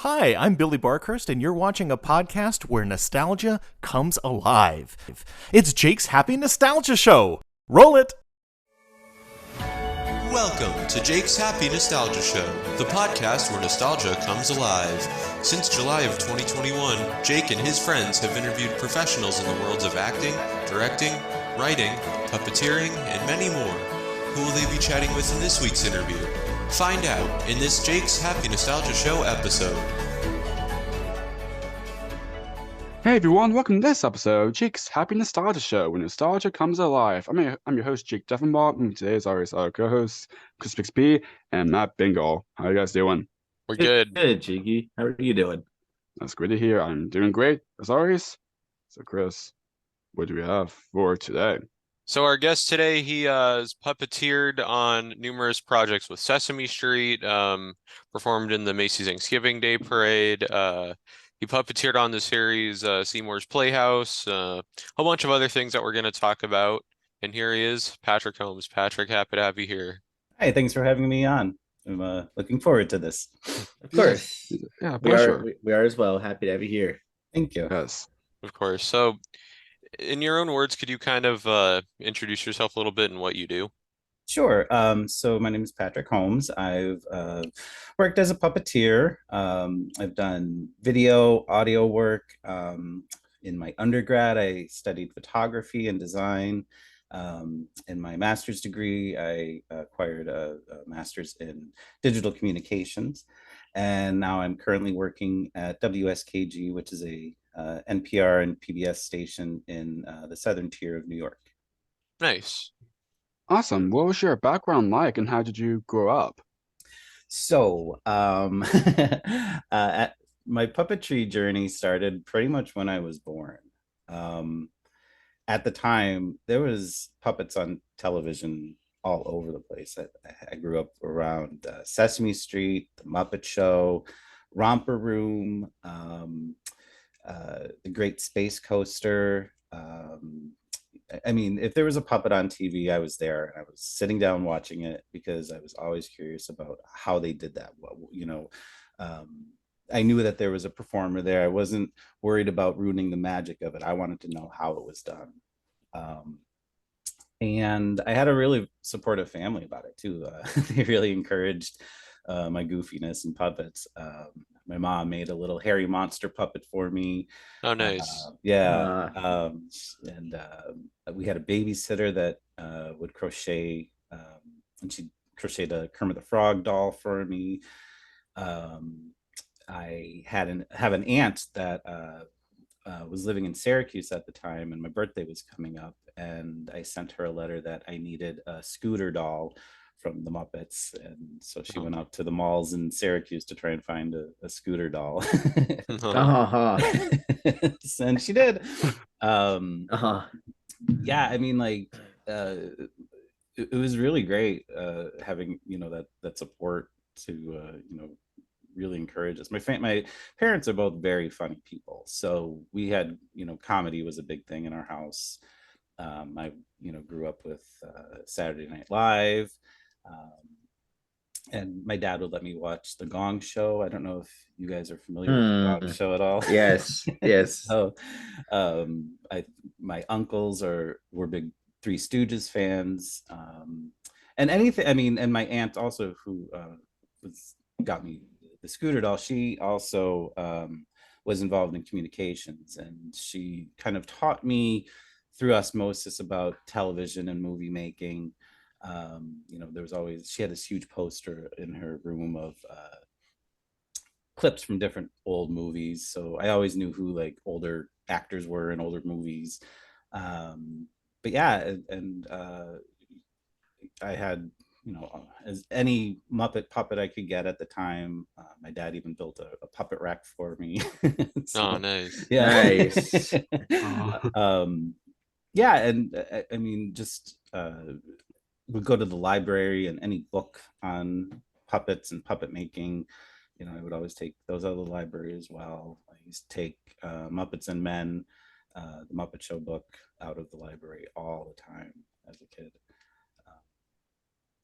Hi, I'm Billy Barkhurst, and you're watching a podcast where nostalgia comes alive. It's Jake's Happy Nostalgia Show. Roll it! Welcome to Jake's Happy Nostalgia Show, the podcast where nostalgia comes alive. Since July of 2021, Jake and his friends have interviewed professionals in the worlds of acting, directing, writing, puppeteering, and many more. Who will they be chatting with in this week's interview? Find out in this Jake's Happy Nostalgia Show episode. Hey everyone, welcome to this episode of Jake's Happy Nostalgia Show, where nostalgia comes alive. I'm your host, Jake Deffinbaugh, and today is our co-hosts, Chris Bixby and Matt Bingel. How are you guys doing? We're good. Good, Cheeky. How are you doing? That's great to hear. I'm doing great, as always. So Chris, what do we have for today? So our guest today, he has puppeteered on numerous projects with Sesame Street, performed in the Macy's Thanksgiving Day Parade. He puppeteered on the series Seymour's Playhouse, a whole bunch of other things that we're going to talk about. And here he is, Patrick Holmes. Patrick, happy to have you here. Hi, thanks for having me on. I'm looking forward to this. Of course. Yeah, pleasure. We are as well. Happy to have you here. Thank you. Yes. Of course. So in your own words, could you kind of introduce yourself a little bit and what you do? Sure. So my name is Patrick Holmes. I've worked as a puppeteer. I've done video, audio work. In my undergrad, I studied photography and design. In my master's degree, I acquired a master's in digital communications. And now I'm currently working at WSKG, which is a NPR and PBS station in the southern tier of New York. Nice. Awesome. What was your background like, and how did you grow up? So, at my puppetry journey started pretty much when I was born. At the time, there was puppets on television all over the place. I grew up around Sesame Street, The Muppet Show, Romper Room, The Great Space Coaster. I mean, if there was a puppet on TV, I was there. I was sitting down watching it because I was always curious about how they did that. I knew that there was a performer there. I wasn't worried about ruining the magic of it. I wanted to know how it was done. And I had a really supportive family about it too. They really encouraged my goofiness and puppets. My mom made a little hairy monster puppet for me. Oh, nice. And we had a babysitter that would crochet, and she crocheted a Kermit the Frog doll for me. I have an aunt that was living in Syracuse at the time, and my birthday was coming up, and I sent her a letter that I needed a scooter doll from the Muppets, and so she went out to the malls in Syracuse to try and find a scooter doll. And she did. Yeah, I mean, like it was really great having that support to really encourage us. My parents are both very funny people, so we had comedy was a big thing in our house. I grew up with Saturday Night Live. And my dad would let me watch The Gong Show. I don't know if you guys are familiar with The Gong Show at all. Yes. So, my uncles were big Three Stooges fans, and anything. I mean, and my aunt also, who got me the scooter doll. She also was involved in communications, and she kind of taught me through osmosis about television and movie making. There was always, she had this huge poster in her room of clips from different old movies. So I always knew who like older actors were in older movies. But yeah, and I had, as any Muppet puppet I could get at the time. My dad even built a puppet rack for me. Oh, nice. Yeah. Nice. Yeah, and I mean, just would go to the library, and any book on puppets and puppet making, I would always take those out of the library as well. I used to take Muppets and Men, the Muppet Show book, out of the library all the time as a kid.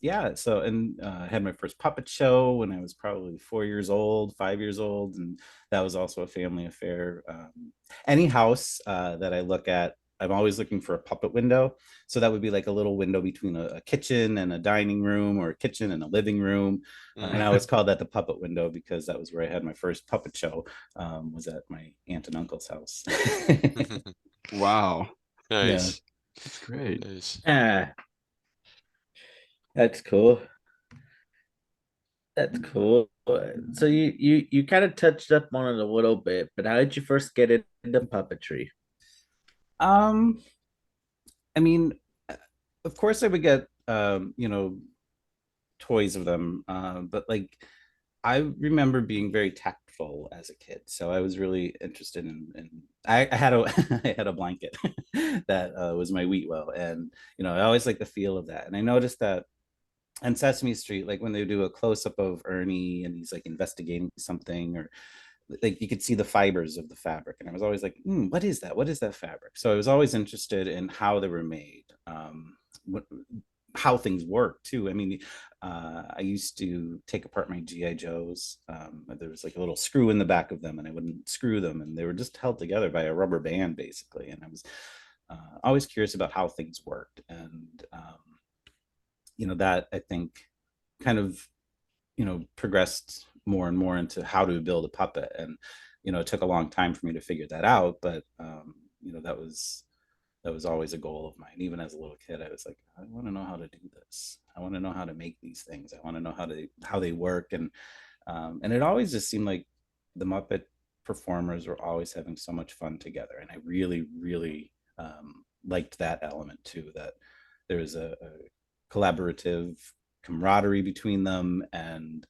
yeah, so and I had my first puppet show when I was probably 4 years old, 5 years old, and that was also a family affair. Any house that I look at, I'm always looking for a puppet window. So that would be like a little window between a kitchen and a dining room, or a kitchen and a living room. And I always called that the puppet window because that was where I had my first puppet show, was at my aunt and uncle's house. Wow, Yeah. Nice. that's great. Nice. Ah, that's cool. That's cool. So you kind of touched up on it a little bit, but how did you first get into puppetry? Um, I mean, of course I would get toys of them, but like I remember being very tactful as a kid, so I was really interested in I had a I had a blanket that was my wheat well, and I always like the feel of that, and I noticed that on Sesame Street, like when they do a close up of Ernie and he's like investigating something, or like you could see the fibers of the fabric, and I was always like, what is that? What is that fabric? So I was always interested in how they were made, what, how things work too. I mean, I used to take apart my GI Joes. There was like a little screw in the back of them, and I wouldn't screw them, and they were just held together by a rubber band, basically. And I was always curious about how things worked, and that I think kind of progressed more and more into how to build a puppet, and it took a long time for me to figure that out, but that was always a goal of mine. Even as a little kid, I was like, I want to know how to do this. I want to know how to make these things. I want to know how they work, and it always just seemed like the Muppet performers were always having so much fun together, and I really, really liked that element too. That there was a collaborative camaraderie between them, and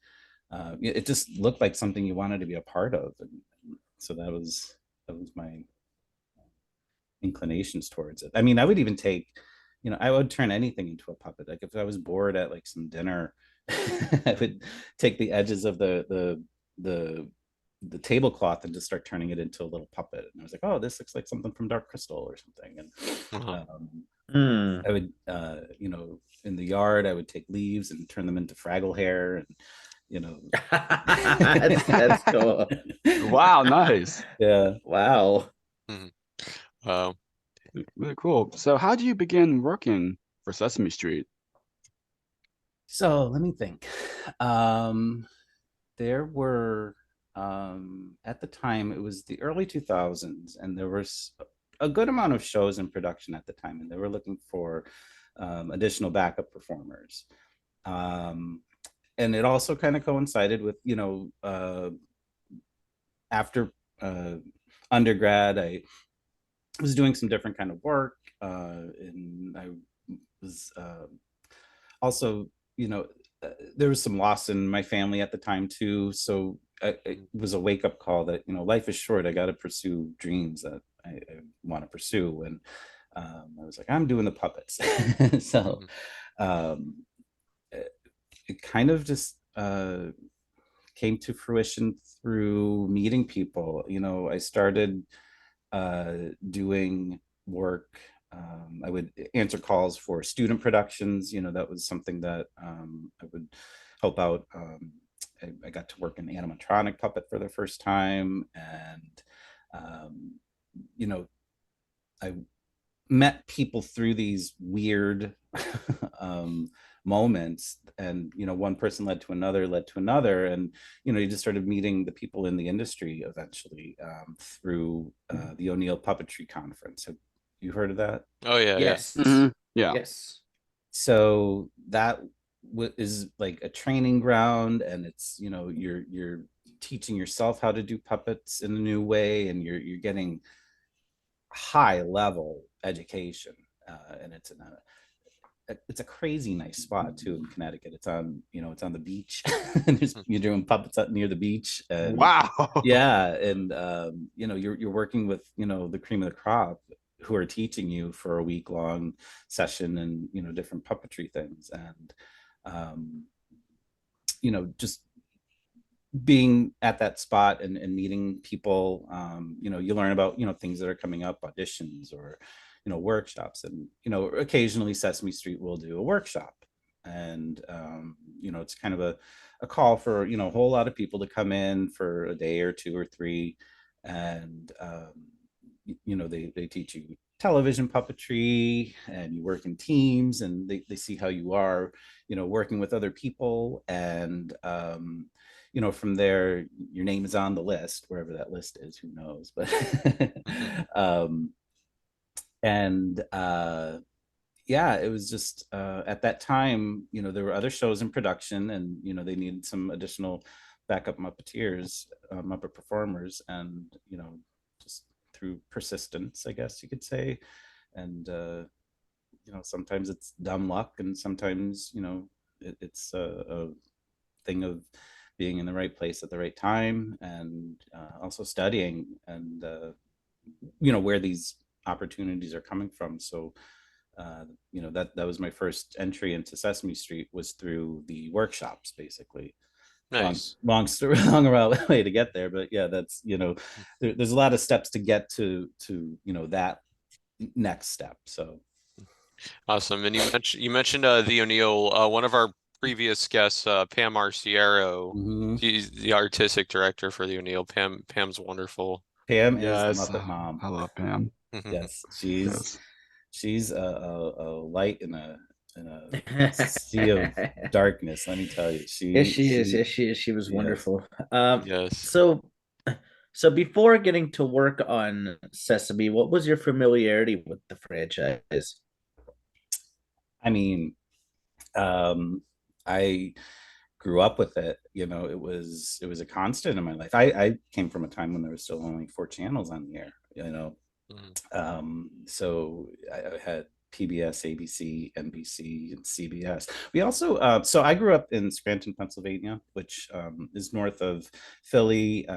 it just looked like something you wanted to be a part of, and so that was my inclinations towards it. I mean, I would even take, I would turn anything into a puppet. Like if I was bored at like some dinner, I would take the edges of the tablecloth and just start turning it into a little puppet. And I was like, oh, this looks like something from Dark Crystal or something. And I would, in the yard, I would take leaves and turn them into Fraggle hair, and That's cool. Wow, nice. Yeah. Wow. Wow. Really cool. So how do you begin working for Sesame Street? So let me think. There were at the time, it was the early 2000s, and there was a good amount of shows in production at the time, and they were looking for additional backup performers. And it also kind of coincided with, after undergrad, I was doing some different kind of work, and I was also, there was some loss in my family at the time too. So it was a wake up call that, life is short. I got to pursue dreams that I want to pursue. And I was like, I'm doing the puppets. So it kind of just came to fruition through meeting people. I started doing work. I would answer calls for student productions. That was something that I would help out. I got to work in animatronic puppet for the first time, and I met people through these weird moments, and one person led to another, and you just started meeting the people in the industry eventually, through the O'Neill Puppetry Conference. Have you heard of that? Oh yeah, Yes. Yeah. Yes. So that is like a training ground, and it's you're teaching yourself how to do puppets in a new way, and you're getting high level education, and it's a crazy nice spot too in Connecticut. It's on the beach. You're doing puppets up near the beach. And Wow. yeah, and you're working with the cream of the crop, who are teaching you for a week long session, and different puppetry things, and just being at that spot and meeting people. You learn about things that are coming up, auditions, or workshops, and occasionally Sesame Street will do a workshop. and it's kind of a call for a whole lot of people to come in for a day or 2 or 3, and they teach you television puppetry, and you work in teams, and they see how you are working with other people, and from there your name is on the list, wherever that list is, who knows, but and yeah, it was just at that time, there were other shows in production, and they needed some additional backup Muppeteers, Muppet performers, and just through persistence, I guess you could say, and sometimes it's dumb luck, and sometimes it's a thing of being in the right place at the right time, and also studying, and where these opportunities are coming from. So that was my first entry into Sesame Street, was through the workshops, basically. Nice. Long story, long way to get there, but yeah, that's there's a lot of steps to get to that next step. So Awesome. And you mentioned the O'Neill, one of our previous guests, Pam Arciero. She's the artistic director for the O'Neill. Pam's wonderful. Pam Yes, is the Muppet mom. I love Pam. Yes, Yes. she's a light in a sea of darkness. Let me tell you, Yes, she is. Yes, she is. She was wonderful. Yes. So before getting to work on Sesame, what was your familiarity with the franchise? I mean, I grew up with it. It was a constant in my life. I came from a time when there was still only 4 channels on the air. So I had PBS, ABC, NBC, and CBS. We also, so I grew up in Scranton, Pennsylvania, which is north of Philly,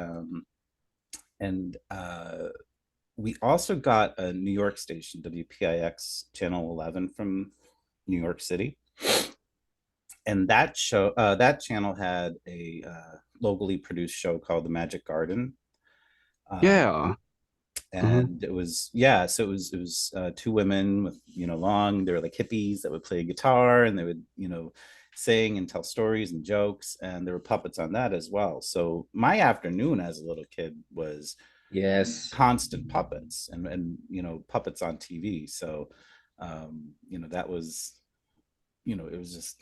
and we also got a New York station, WPIX Channel 11 from New York City, and that channel had a locally produced show called The Magic Garden. And it was so it was 2 women with long, they were like hippies that would play guitar, and they would sing and tell stories and jokes, and there were puppets on that as well. So my afternoon as a little kid was constant puppets, and puppets on TV. So that was it was just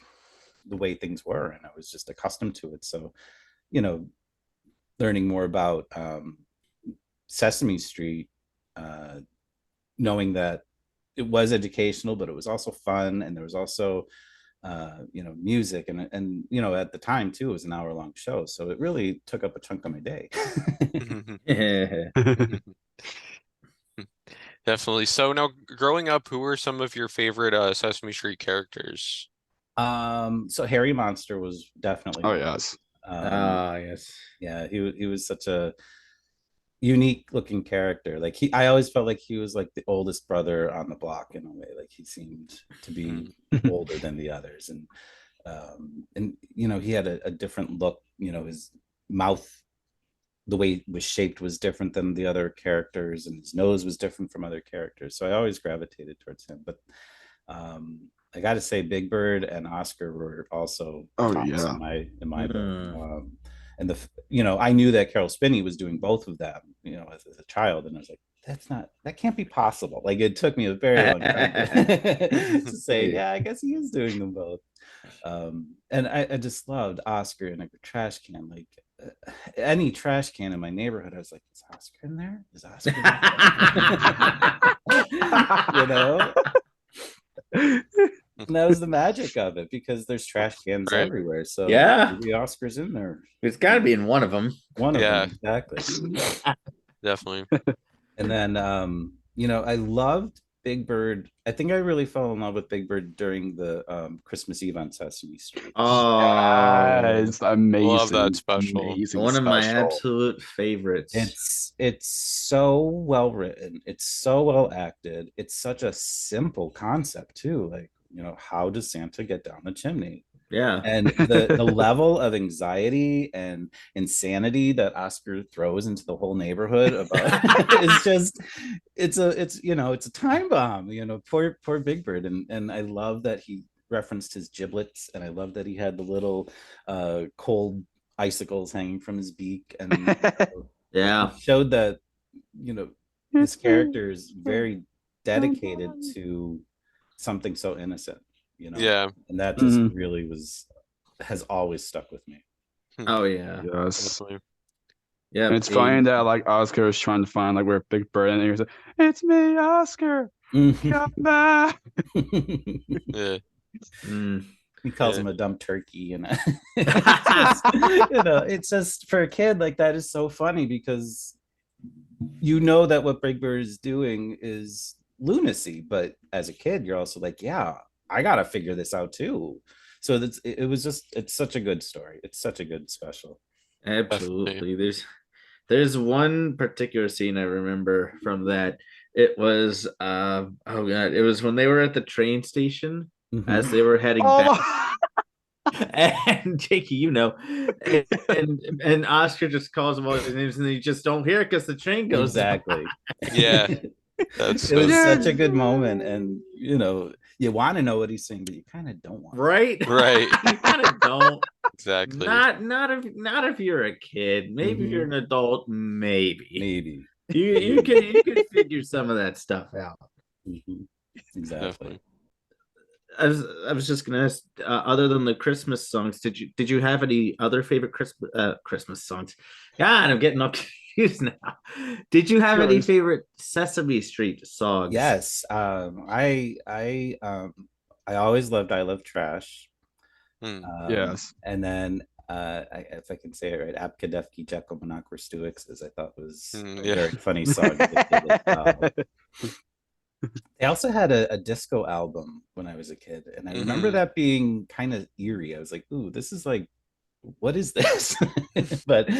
the way things were, and I was just accustomed to it. So learning more about Sesame Street, knowing that it was educational, but it was also fun, and there was also music, and at the time too, it was an hour-long show, so it really took up a chunk of my day. Definitely. So now, growing up, who were some of your favorite Sesame Street characters? So Harry Monster was definitely Yes. Yes. Yeah, he was such a unique looking character. Like I always felt like he was like the oldest brother on the block in a way. Like he seemed to be older than the others, and he had a different look. His mouth, the way it was shaped, was different than the other characters, and his nose was different from other characters. So I always gravitated towards him. But I got to say, Big Bird and Oscar were also in my book. And I knew that Carol Spinney was doing both of them, as a child, and I was like, that can't be possible. Like, it took me a very long time to say, yeah, I guess he is doing them both. And I just loved Oscar in a trash can. Like, any trash can in my neighborhood, I was like, is Oscar in there? Is Oscar in there? And that was the magic of it, because there's trash cans everywhere. So maybe Oscar's in there. It's got to be in one of them. One of them, exactly. Definitely. And then, I loved Big Bird. I think I really fell in love with Big Bird during the Christmas Eve on Sesame Street. It's amazing. Love that special. Amazing One of my special. absolute favorites. It's so well written. It's so well acted. It's such a simple concept too. Like, how does Santa get down the chimney? Yeah. And the level of anxiety and insanity that Oscar throws into the whole neighborhood about is just, it's a time bomb, poor Big Bird. And I love that he referenced his giblets, and I love that he had the little cold icicles hanging from his beak, and Yeah. it showed that his character is very dedicated to something so innocent, Yeah. and that just really has always stuck with me. Oh yeah. Yes. Definitely. Yeah. And it's funny that like Oscar is trying to find like where Big Bird, and he was like, "It's me, Oscar. Come back." Yeah. He calls Yeah. him a dumb turkey, and it's just for a kid, like, that is so funny, because that what Big Bird is doing is lunacy, but as a kid you're also like, yeah, I gotta figure this out too. So it's such a good story. It's such a good special. Absolutely. There's one particular scene I remember from that. It was oh god, it was when they were at the train station as they were heading back. And Jakey, and Oscar just calls him all his names, and you just don't hear it because the train goes Exactly. Yeah. That's It was so such a good moment, and you want to know what he's saying, but you kind of don't want right. right. You kind of don't. Exactly. Not if you're a kid. Maybe if you're an adult. Maybe you can figure some of that stuff out. Exactly. Definitely. I was just gonna ask, other than the Christmas songs, did you have any other favorite Christmas songs? God, I'm getting all confused now. Did you have any favorite Sesame Street songs? Yes. I always loved I Love Trash. Yes. And then if I can say it right, Apkadefki Jekyll Monoquer Stuix, I thought was a very funny song. They also had a disco album when I was a kid, and I remember that being kind of eerie. I was like, ooh, this is like, what is this? But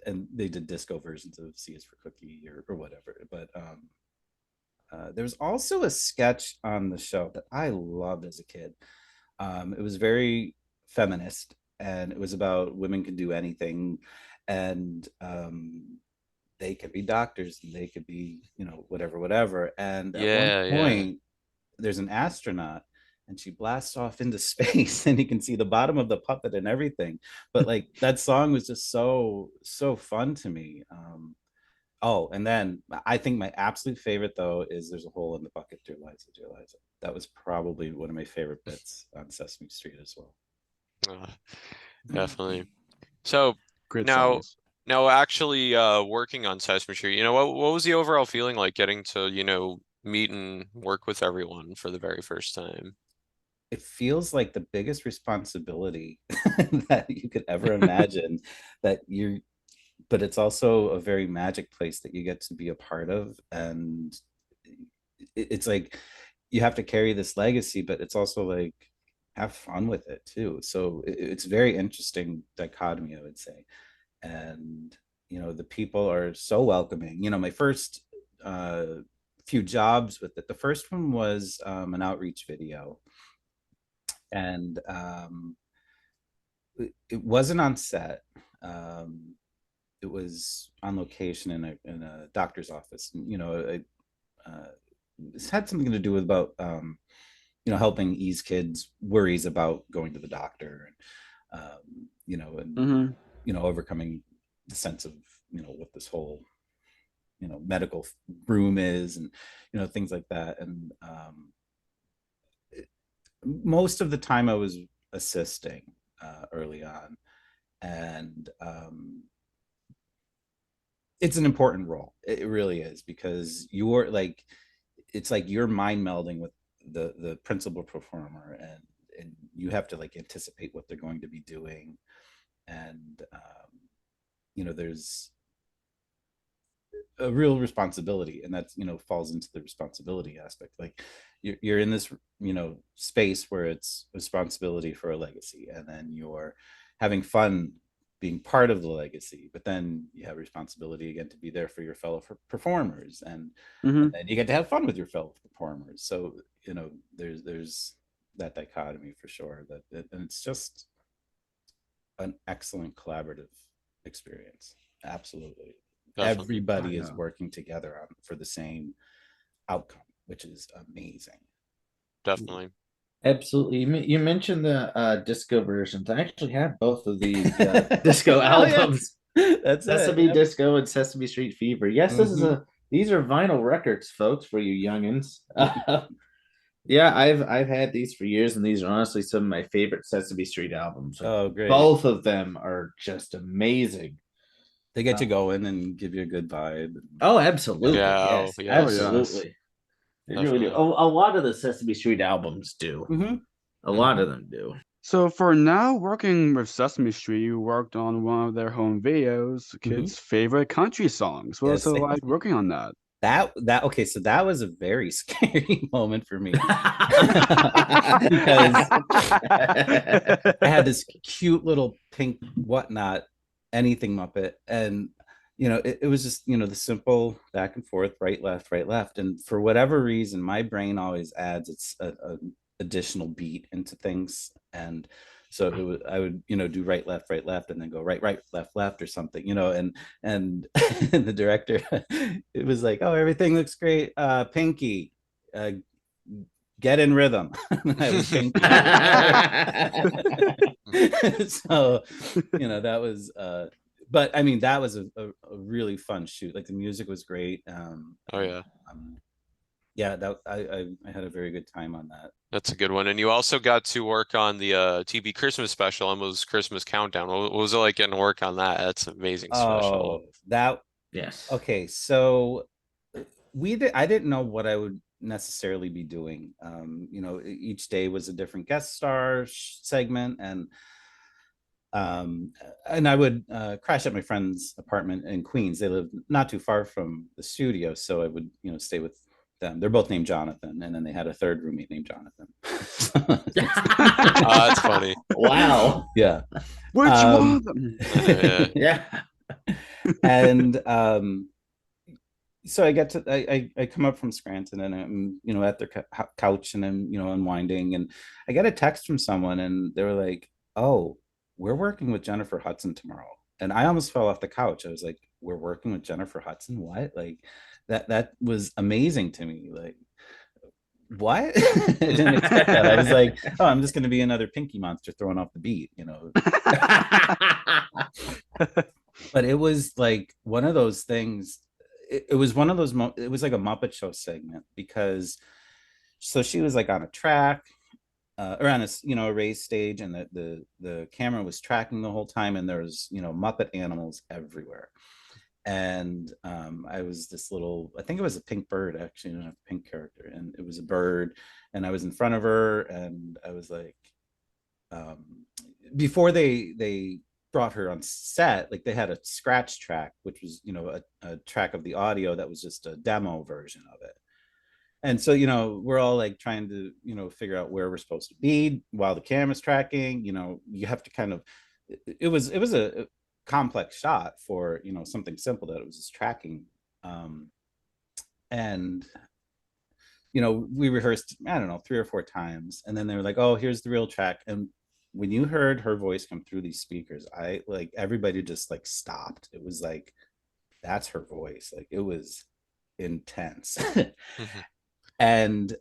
and they did disco versions of C is for Cookie or whatever. But there was also a sketch on the show that I loved as a kid. It was very feminist, and it was about women can do anything, and they could be doctors, and they could be whatever. And at one point, there's an astronaut, and she blasts off into space, and you can see the bottom of the puppet and everything. But like, that song was just so fun to me. And then I think my absolute favorite, though, is There's a Hole in the Bucket, Dear Liza, Dear Liza. That was probably one of my favorite bits on Sesame Street as well. Definitely. So Great now songs. Actually working on Sesame Street, what was the overall feeling like, getting to meet and work with everyone for the very first time? It feels like the biggest responsibility that you could ever imagine, but it's also a very magic place that you get to be a part of. And it's like, you have to carry this legacy, but it's also like, have fun with it too. So it's very interesting dichotomy, I would say. And the people are so welcoming. My first few jobs with it, the first one was an outreach video, and it wasn't on set. It was on location in a doctor's office. This had something to do with about helping ease kids' worries about going to the doctor, and overcoming the sense of what this whole medical room is, and things like that. And most of the time I was assisting early on, and it's an important role. It really is, because it's like you're mind melding with the principal performer, and you have to like anticipate what they're going to be doing. And there's a real responsibility, and that's falls into the responsibility aspect. Like, you're in this space where it's responsibility for a legacy, and then you're having fun being part of the legacy, but then you have responsibility again to be there for your fellow performers, and then you get to have fun with your fellow performers. So there's that dichotomy for sure, and it's just an excellent collaborative experience. Absolutely. Definitely. Everybody is working together for the same outcome, which is amazing. definitely. Absolutely. You mentioned the disco versions. I actually have both of these disco Oh, yeah. albums. That's Sesame it. Disco and Sesame Street Fever. Yes, these are vinyl records, folks, for you youngins. Yeah, I've had these for years, and these are honestly some of my favorite Sesame Street albums. Like, Oh, great. both of them are just amazing. They get you going and give you a good vibe. Oh, absolutely. Yeah, Yes, oh, yes. absolutely. They really do. Definitely. A lot of the Sesame Street albums do. A lot of them do. So for now, working with Sesame Street, you worked on one of their home videos, kids' favorite country songs. What was it like working on that? Okay, so that was a very scary moment for me. Because I had this cute little pink whatnot, anything Muppet, and it was just the simple back and forth, right left, and for whatever reason my brain always adds a additional beat into things, and so I would do right left, and then go right left or something, and the director, it was like, oh, everything looks great, Pinky, get in rhythm. I was Pinky. So that was but I mean, that was a really fun shoot. Like, the music was great. Oh yeah. Yeah, that I had a very good time on that. That's a good one. And you also got to work on the TV Christmas special, Elmo's Christmas Countdown. What was it like getting to work on that? That's an amazing special. Yes. Okay, so I didn't know what I would necessarily be doing. Each day was a different guest star segment, and I would crash at my friend's apartment in Queens. They lived not too far from the studio, so I would stay with them. They're both named Jonathan, and then they had a third roommate named Jonathan. That's funny. Wow. Yeah. Which one? Yeah. And so I get to I come up from Scranton, and I'm at their couch, and I'm unwinding, and I get a text from someone, and they were like, "Oh, we're working with Jennifer Hudson tomorrow." And I almost fell off the couch. I was like, "We're working with Jennifer Hudson? What?" Like, that was amazing to me. Like, what? I didn't expect that. I was like, oh, I'm just going to be another Pinky monster throwing off the beat, But it was like one of those things. It was one of those. It was like a Muppet Show segment, because so she was like on a track, or on a race stage, and the camera was tracking the whole time, and there was Muppet animals everywhere. And I was this little, I think it was a pink bird, actually, a pink character, and it was a bird, and I was in front of her, and I was like, before they brought her on set, like, they had a scratch track, which was a track of the audio that was just a demo version of it. And so we're all like trying to figure out where we're supposed to be while the camera's tracking. You have to kind of, it was a complex shot for something simple that it was just tracking, and we rehearsed, I don't know, 3 or 4 times, and then they were like, oh, here's the real track. And when you heard her voice come through these speakers, everybody just like stopped. It was like, that's her voice. Like, it was intense. And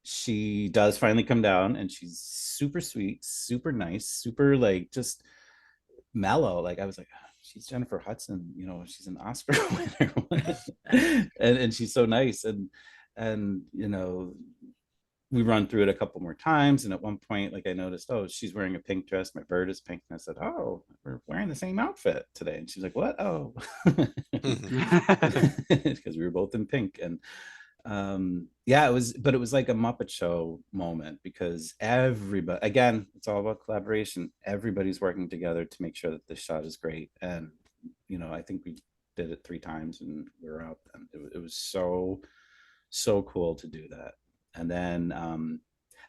she does finally come down, and she's super sweet, super nice, super like just mellow. Like, I was like, oh, she's Jennifer Hudson, she's an Oscar winner. and she's so nice, and we run through it a couple more times, and at one point, like, I noticed, oh, she's wearing a pink dress, my bird is pink, and I said, oh, we're wearing the same outfit today. And she's like, what? Oh. Because we were both in pink. And yeah, it was like a Muppet Show moment, because everybody, again, it's all about collaboration. Everybody's working together to make sure that this shot is great. And I think we did it 3 times, and we were out, and it was so cool to do that. And then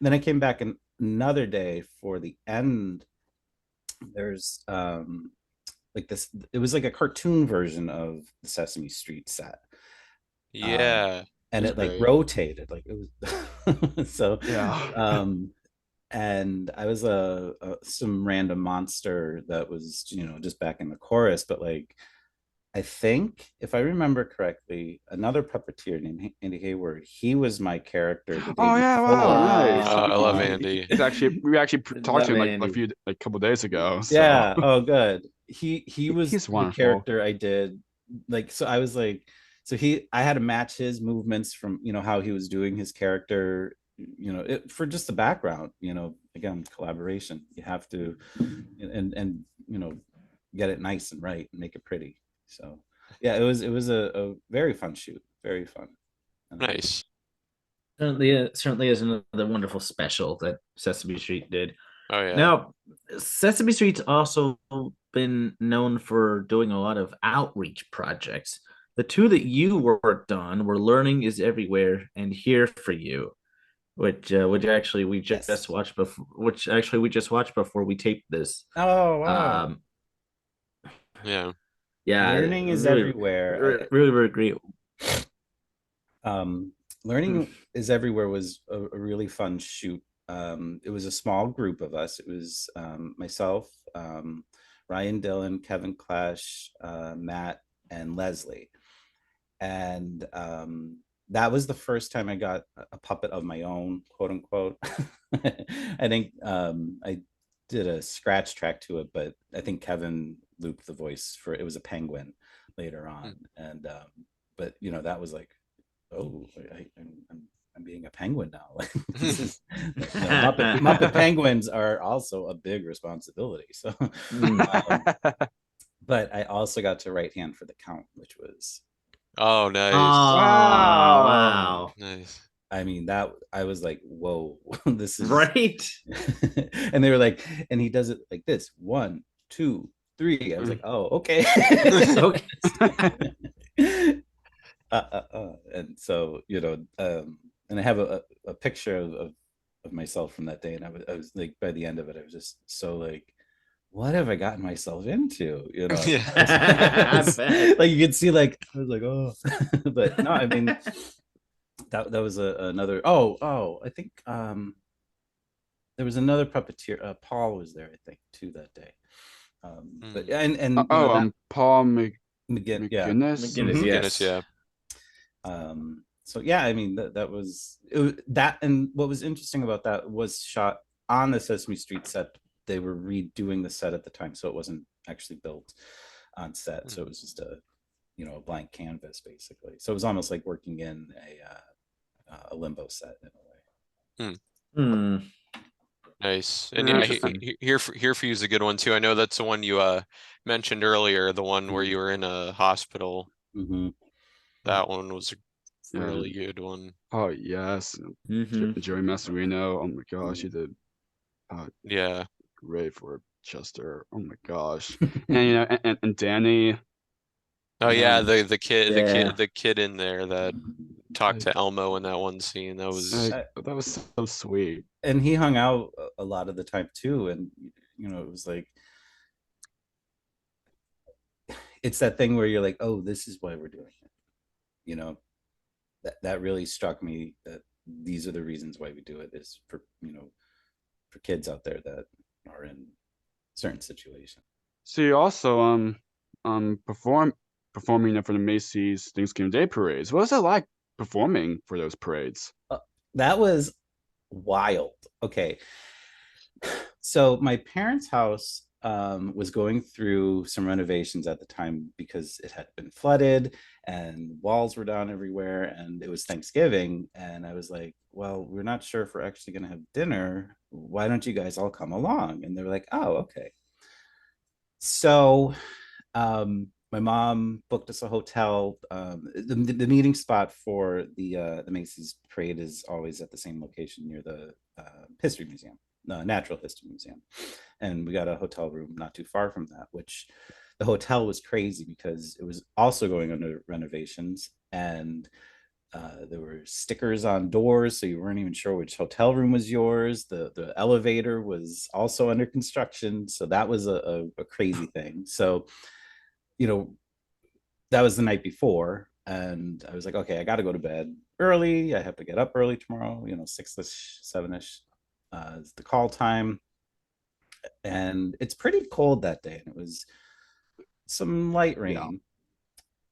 I came back another day for the end. There's like this, it was like a cartoon version of the Sesame Street set. Yeah. And it like rotated, like it was so yeah. And I was some random monster that was just back in the chorus, but like I think, if I remember correctly, another puppeteer named Andy Hayward, he was my character the day Oh yeah, wow, before. nice. I love Um, Andy. We actually talked to him Love like Andy. a couple days ago. So yeah, oh good. He was he's the wonderful. character I did. Like, so I was like, so I had to match his movements from, how he was doing his character, for just the background, again, collaboration. You have to, and get it nice and right and make it pretty. So yeah, it was a very fun shoot, very fun. And Nice. Certainly is another wonderful special that Sesame Street did. Oh yeah. Now, Sesame Street's also been known for doing a lot of outreach projects. The two that you worked on were Learning is Everywhere and Here for You, which actually we just yes. watched before. Which actually we just watched before we taped this. Oh wow. Um, Yeah. yeah, Learning is really, everywhere. really, really great. Um, Learning is everywhere was a really fun shoot. It was a small group of us. It was myself, Ryan Dillon, Kevin Clash, Matt, and Leslie. And that was the first time I got a puppet of my own, quote unquote. I think I did a scratch track to it, but I think Kevin looped the voice for it. Was a penguin later on. And but that was like, oh, I'm being a penguin now. Like, this is, Muppet penguins are also a big responsibility. So, but I also got to right hand for the count, which was, Oh, nice. Oh, wow. Nice. I mean, that I was like, whoa, this is Right. and they were like, and he does it like this: 1, 2, 3. I was like, oh, okay. Okay. And so, and I have a picture of myself from that day, and I was like, by the end of it, I was just so like, what have I gotten myself into? Yeah. Like you could see, like I was like, oh, but no, I mean, that was another. Oh, I think there was another puppeteer. Paul was there, I think, too, that day. But and Paul McGinn, yeah, McGinnis. McGinnis, Guinness, yes. yeah. So yeah, I mean that was that, and what was interesting about that was shot on the Sesame Street set. They were redoing the set at the time, so it wasn't actually built on set. So it was just a a blank canvas basically. So it was almost like working in a limbo set in a way. Nice. And yeah, here for you is a good one too. I know that's the one you mentioned earlier, the one where you were in a hospital. Mm-hmm. That one was a really good one. Oh yes, Joey Mascherino. Oh my gosh, he did. Yeah. Great for Chester. Oh my gosh, and and Danny. Oh yeah, the kid in there that talked to Like, Elmo in that one scene. That was that was so sweet. And he hung out a lot of the time too, and it was like, it's that thing where you're like, oh, this is why we're doing it. That really struck me, that these are the reasons why we do it, is for for kids out there that are in certain situations. So you also performing for the Macy's Thanksgiving Day parades. What was it like performing for those parades? That was wild. Okay, so my parents' house was going through some renovations at the time because it had been flooded and walls were down everywhere, and it was Thanksgiving, and I was like, well, we're not sure if we're actually going to have dinner. Why don't you guys all come along? And they were like, oh, okay. So my mom booked us a hotel. The meeting spot for the Macy's parade is always at the same location near the History Museum, Natural History Museum, and we got a hotel room not too far from that. Which the hotel was crazy because it was also going under renovations, and there were stickers on doors, so you weren't even sure which hotel room was yours. The elevator was also under construction, so that was a crazy thing. So that was the night before, and I was like, okay, I got to go to bed early. I have to get up early tomorrow, 6ish, 7ish is the call time. And it's pretty cold that day, and it was some light rain.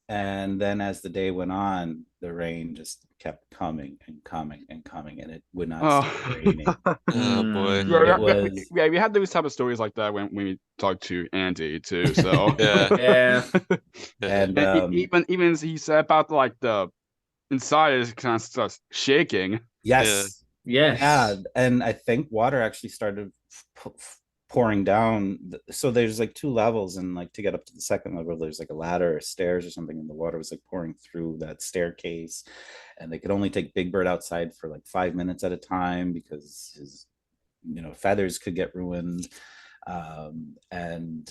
And then as the day went on, the rain just kept coming and coming and coming, and it would not stop raining. Oh boy. It was we had those type of stories like that when we talked to Andy too. So Yeah. and even he said about like the inside is kind of starts shaking. yes. Yes. Yeah, and I think water actually started pouring down. So there's like two levels, and like to get up to the second level, there's like a ladder or stairs or something, and the water was like pouring through that staircase. And they could only take Big Bird outside for like 5 minutes at a time because his, feathers could get ruined. And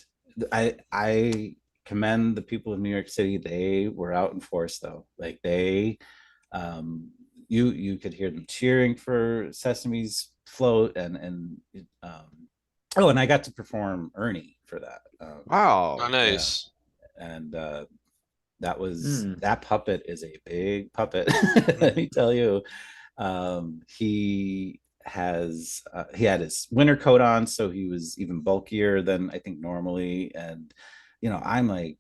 I commend the people of New York City. They were out in force though. Like they you could hear them cheering for Sesame's float, and oh, and I got to perform Ernie for that. Wow. Oh, nice. Yeah. And that was that puppet is a big puppet. Let me tell you. He had his winter coat on, so he was even bulkier than I think normally. And I'm like,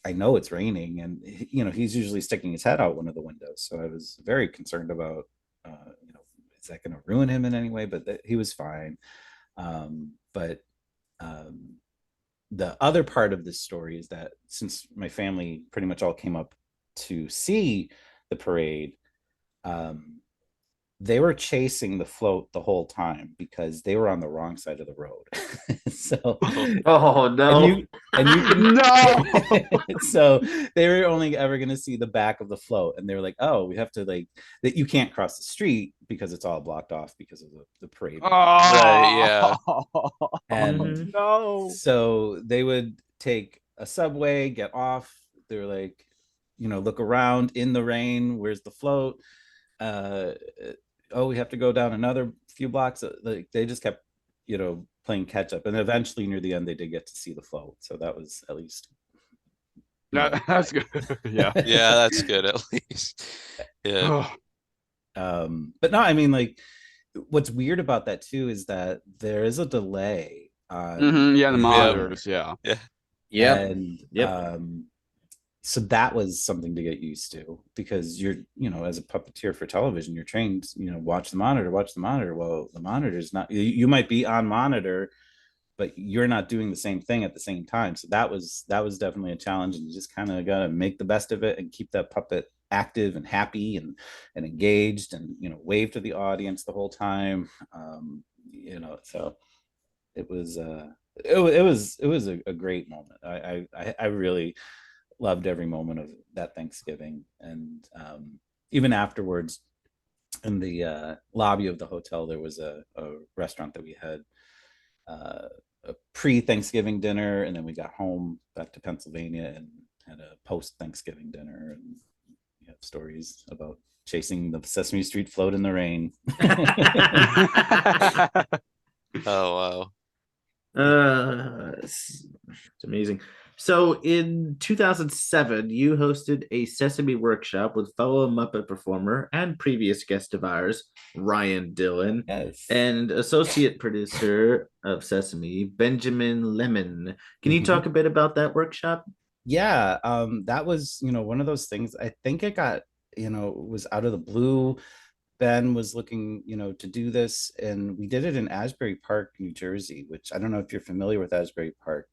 I know it's raining, and he's usually sticking his head out one of the windows, so I was very concerned about is that going to ruin him in any way? But he was fine. But the other part of this story is that since my family pretty much all came up to see the parade, they were chasing the float the whole time because they were on the wrong side of the road. So, oh no, and you can no. So they were only ever going to see the back of the float, and they were like, "Oh, we have to that. You can't cross the street because it's all blocked off because of the parade." Oh, right, yeah. And no. So they would take a subway, get off. They were like, look around in the rain. Where's the float? Oh, we have to go down another few blocks. Like they just kept, playing catch up, and eventually near the end they did get to see the float. So that was at least. That's good. Yeah. Yeah, that's good at least. Yeah. But no, I mean, like, what's weird about that too is that there is a delay on Yeah, the monitors. Yeah. Yeah. And Yep. So that was something to get used to, because you're, as a puppeteer for television, you're trained, watch the monitor. Well, the monitor is not, you might be on monitor, but you're not doing the same thing at the same time. So that was definitely a challenge, and you just kind of got to make the best of it and keep that puppet active and happy and engaged, and wave to the audience the whole time. So it was it was a great moment. I really loved every moment of that Thanksgiving. And even afterwards, in the lobby of the hotel, there was a restaurant that we had a pre-Thanksgiving dinner, and then we got home back to Pennsylvania and had a post-Thanksgiving dinner, and we have stories about chasing the Sesame Street float in the rain. Oh wow. It's amazing. So in 2007, you hosted a Sesame workshop with fellow Muppet performer and previous guest of ours, Ryan Dillon, Yes. and associate producer of Sesame, Benjamin Lemon. Can you talk a bit about that workshop? Yeah, that was, one of those things. I think it got, was out of the blue. Ben was looking, to do this, and we did it in Asbury Park, New Jersey, which I don't know if you're familiar with Asbury Park.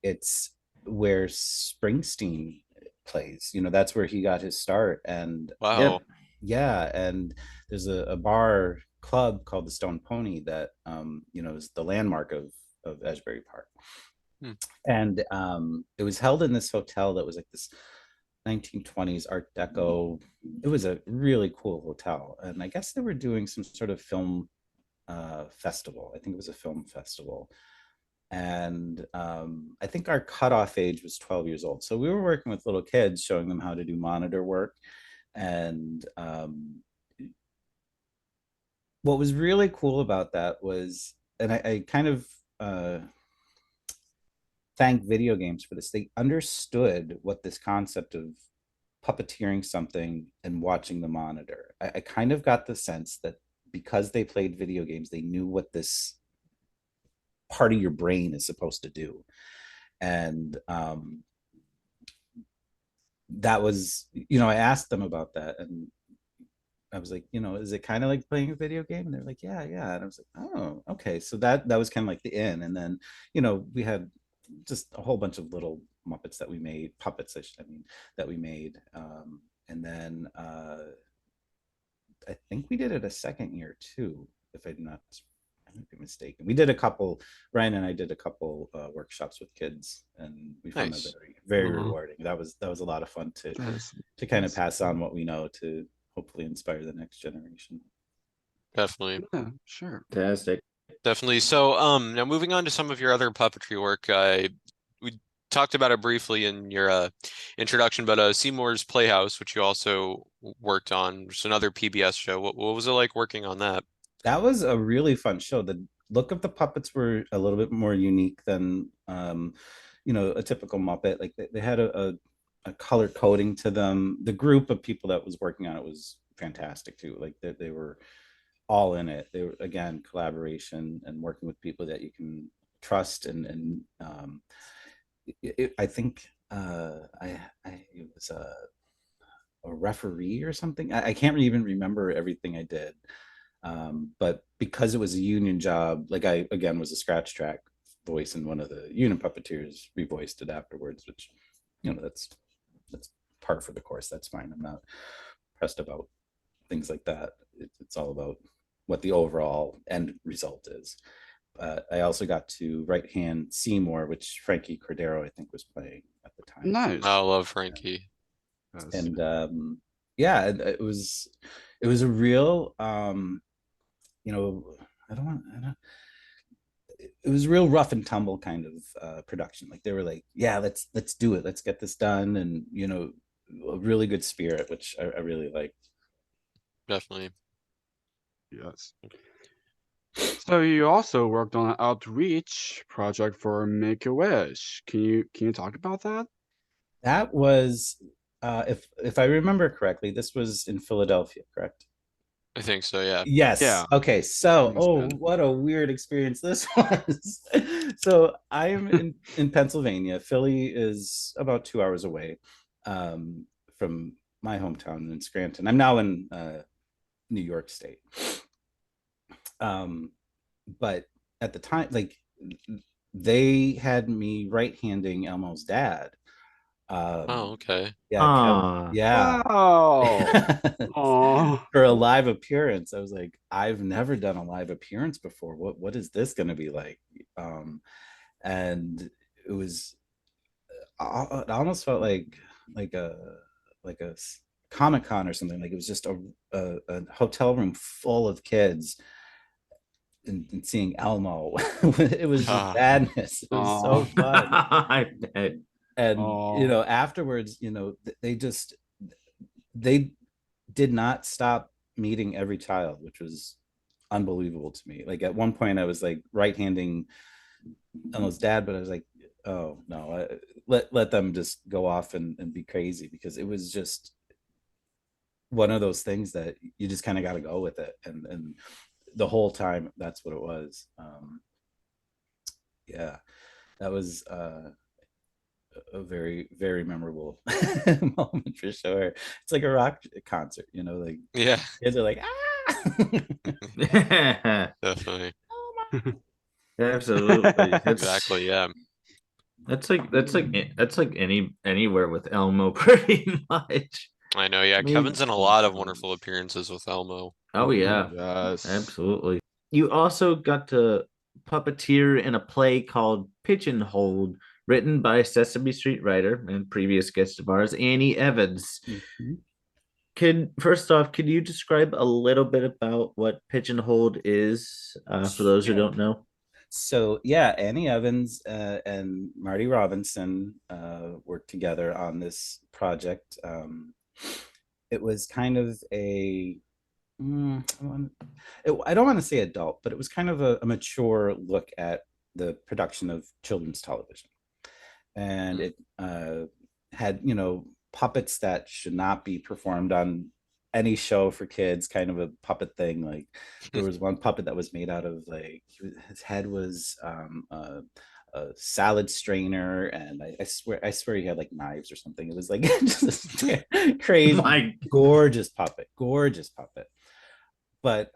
It's where Springsteen plays. That's where he got his start. And Wow. Yep. yeah, and there's a bar club called the Stone Pony that is the landmark of Asbury Park. And it was held in this hotel that was like this 1920s Art Deco. It was a really cool hotel, and I guess they were doing some sort of film festival. I think it was a film festival, and I think our cutoff age was 12 years old. So we were working with little kids, showing them how to do monitor work. And what was really cool about that was, and I kind of thank video games for this. They understood what this concept of puppeteering something and watching the monitor. I kind of got the sense that because they played video games, they knew what this part of your brain is supposed to do. And that was, you know, I asked them about that, and I was like, you know, is it kind of like playing a video game? And they're like, yeah, yeah. And I was like, oh, okay. So that was kind of like the in. And then, you know, we had just a whole bunch of little Muppets that we made, puppets, I mean, that we made. And then I think we did it a second year too, if I'm not I might be mistaken. We did a couple, Ryan and I did a couple workshops with kids, and we found that Nice. very rewarding. That was a lot of fun to kind of pass on what we know to hopefully inspire the next generation. Definitely. Yeah, sure. Fantastic. Definitely. So, now moving on to some of your other puppetry work, we talked about it briefly in your introduction, but Seymour's Playhouse, which you also worked on, just another PBS show. What was it like working on that? That was a really fun show. The look of the puppets were a little bit more unique than you know, a typical Muppet. Like they had a color coding to them. The group of people that was working on it was fantastic too. Like they were all in it. They were, again, collaboration and working with people that you can trust, and I think it was a referee or something. I can't even remember everything I did. But because it was a union job, like I again was a scratch track voice, and one of the union puppeteers revoiced it afterwards, which, you know, that's par for the course. That's fine. I'm not pressed about things like that. It's all about what the overall end result is. I also got to right hand Seymour, which Frankie Cordero I think was playing at the time. Nice. I love Frankie. Yes. And yeah, it was a real you know, I don't it was real rough and tumble kind of production. Like they were like, yeah, let's do it, let's get this done, and you know, a really good spirit, which I really liked. Definitely. Yes. So you also worked on an outreach project for Make-A-Wish. Can you talk about that? That was if I remember correctly, this was in Philadelphia, correct? I think so, yeah. Yes. Yeah. Okay. So, Thanks, oh, man. what a weird experience this was. So, I am in Pennsylvania. Philly is about 2 hours away from my hometown in Scranton. I'm now in New York State. But at the time, like they had me right-handing Elmo's dad. Oh, okay. Yeah, Ah, yeah. Wow. Oh. For a live appearance. I was like, I've never done a live appearance before. What is this going to be like? And it was, it almost felt like a like a Comic-Con or something. Like it was just a hotel room full of kids, and seeing Elmo. It was just madness. It was so fun. I bet. And you know, afterwards, you know, they did not stop meeting every child, which was unbelievable to me. Like at one point I was like right-handing Elmo's dad, but I was like, oh no, let them just go off and be crazy, because it was just one of those things that you just kind of got to go with it. And the whole time that's what it was. Yeah, that was a very, very memorable moment for sure. It's like a rock concert, you know, like Yeah, kids are like, ah. definitely. Absolutely. Exactly, yeah. That's like anywhere with Elmo pretty much. I know, yeah. I mean, Kevin's in a lot of wonderful appearances with Elmo. oh yeah, Yes. absolutely. You also got to puppeteer in a play called Pigeonhold, written by Sesame Street writer and previous guest of ours, Annie Evans. Mhm. First off, could you describe a little bit about what Pigeonhold is for those who don't know? So yeah, Annie Evans and Marty Robinson worked together on this project. It was kind of I don't want to say adult, but it was kind of a mature look at the production of children's television. And it had, you know, puppets that should not be performed on any show for kids, kind of a puppet thing. Like there was one puppet that was made out of like his head was a a salad strainer, and I swear he had like knives or something. It was like just crazy, My gorgeous puppet. But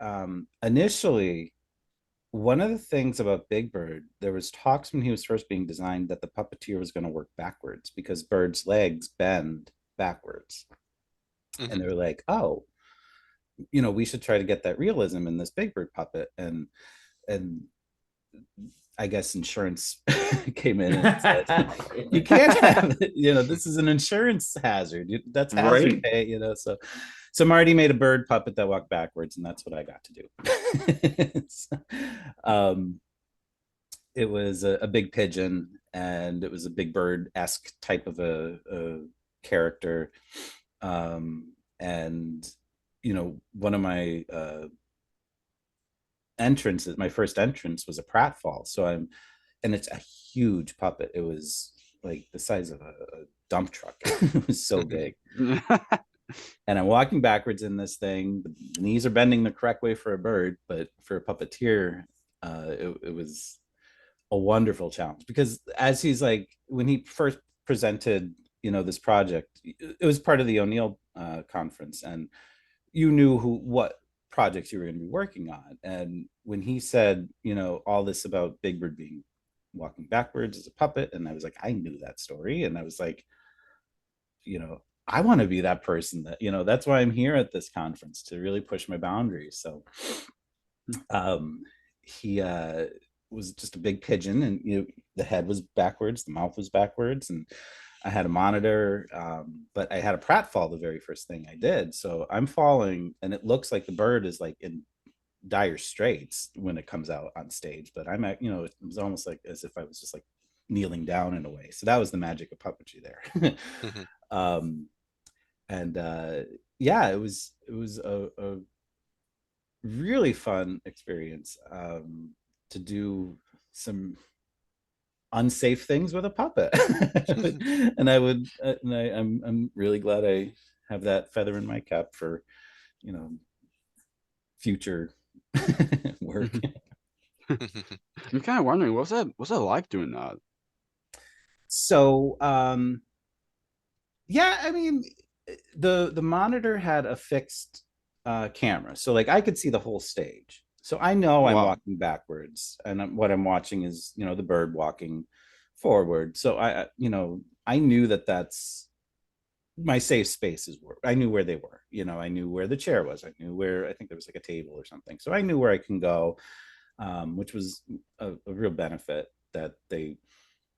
initially, one of the things about Big Bird, there was talks when he was first being designed that the puppeteer was going to work backwards because Bird's legs bend backwards. And they were like, oh, we should try to get that realism in this Big Bird puppet. And I guess insurance came in and said, you can't have it, this is an insurance hazard. That's hazard pay, so Marty made a bird puppet that walked backwards, and that's what I got to do. It was a big pigeon, and it was a Big Bird-esque type of a character. And one of my entrances, my first entrance was a pratfall. And it's a huge puppet. It was like the size of a dump truck. It was so big. And I'm walking backwards in this thing. The knees are bending the correct way for a bird, but for a puppeteer, it was a wonderful challenge, because as he's like, when he first presented, this project, it was part of the O'Neill conference, and you knew what projects you were going to be working on. And when he said, all this about Big Bird being walking backwards as a puppet, and I was like, I knew that story, and I was like, I want to be that person that, that's why I'm here at this conference, to really push my boundaries. So he was just a big pigeon, and the head was backwards, the mouth was backwards, and I had a monitor, but I had a pratfall the very first thing I did. So I'm falling, and it looks like the bird is like in dire straits when it comes out on stage, but I'm at, it was almost like as if I was just like kneeling down in a way. So that was the magic of puppetry there. Yeah, it was a really fun experience to do some unsafe things with a puppet. And I'm really glad I have that feather in my cap for future work. I'm kind of wondering, what's that like doing that? So yeah, I mean, the monitor had a fixed camera, so like I could see the whole stage. So I know I'm walking backwards, and what I'm watching is, the bird walking forward. So I knew that that's my safe spaces were. I knew where they were. I knew where the chair was. I knew where, I think there was like a table or something. So I knew where I can go, which was a real benefit, that they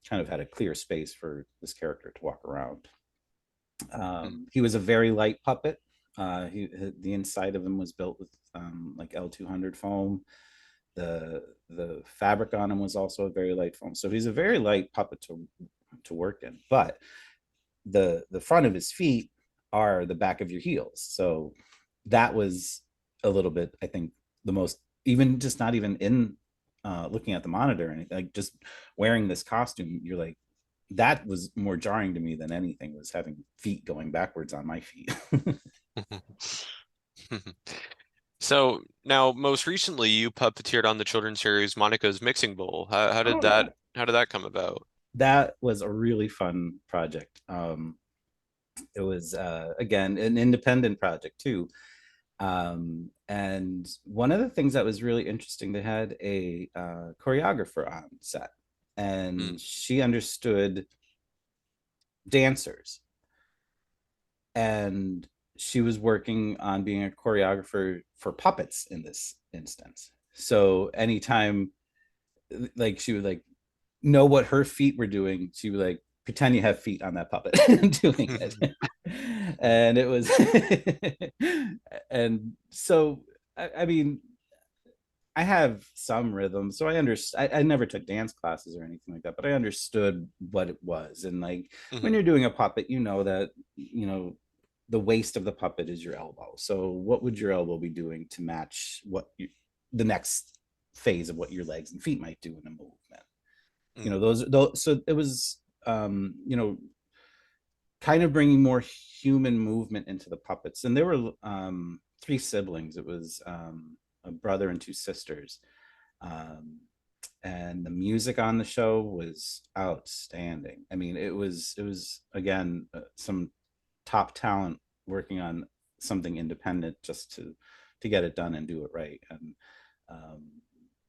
kind of had a clear space for this character to walk around. He was a very light puppet. The inside of him was built with like L200 foam. The fabric on him was also a very light foam. So he's a very light puppet to work in. But the front of his feet are the back of your heels. So that was a little bit, I think, the most, even just not even in looking at the monitor or anything, like just wearing this costume, you're like, that was more jarring to me than anything, was having feet going backwards on my feet. So now, most recently, you puppeteered on the children's series Monica's Mixing Bowl. How did that come about? That was a really fun project. It was again an independent project too. And one of the things that was really interesting, they had a choreographer on set, and she understood dancers, and she was working on being a choreographer for puppets in this instance. So anytime like she would like know what her feet were doing, she would like pretend you have feet on that puppet doing it. And it was and so I mean, I have some rhythm, so I never took dance classes or anything like that, but I understood what it was. And like when you're doing a puppet, that the waist of the puppet is your elbow. So what would your elbow be doing to match the next phase of what your legs and feet might do in a movement? Those. So it was kind of bringing more human movement into the puppets. And there were 3 siblings. It was a brother and 2 sisters. and the music on the show was outstanding. I mean, it was again some top talent working on something independent just to get it done and do it right. And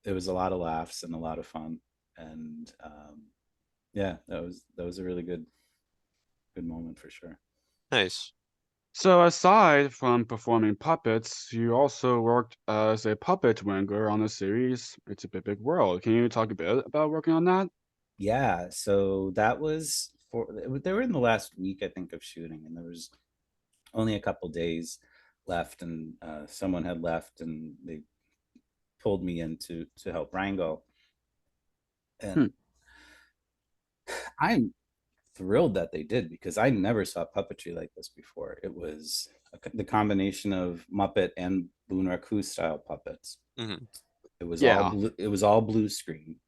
it was a lot of laughs and a lot of fun. And yeah, that was a really good moment for sure. Nice. So aside from performing puppets, you also worked as a puppet wrangler on the series It's a Big Big World. Can you talk a bit about working on that? Yeah, so that was they were in the last week, I think, of shooting, and there was only a couple days left, and someone had left, and they pulled me in to help wrangle. Hmm. And I'm thrilled that they did, because I never saw puppetry like this before. It was the combination of Muppet and Bunraku style puppets. Hmm. It was all Yeah. blue, it was all blue screen.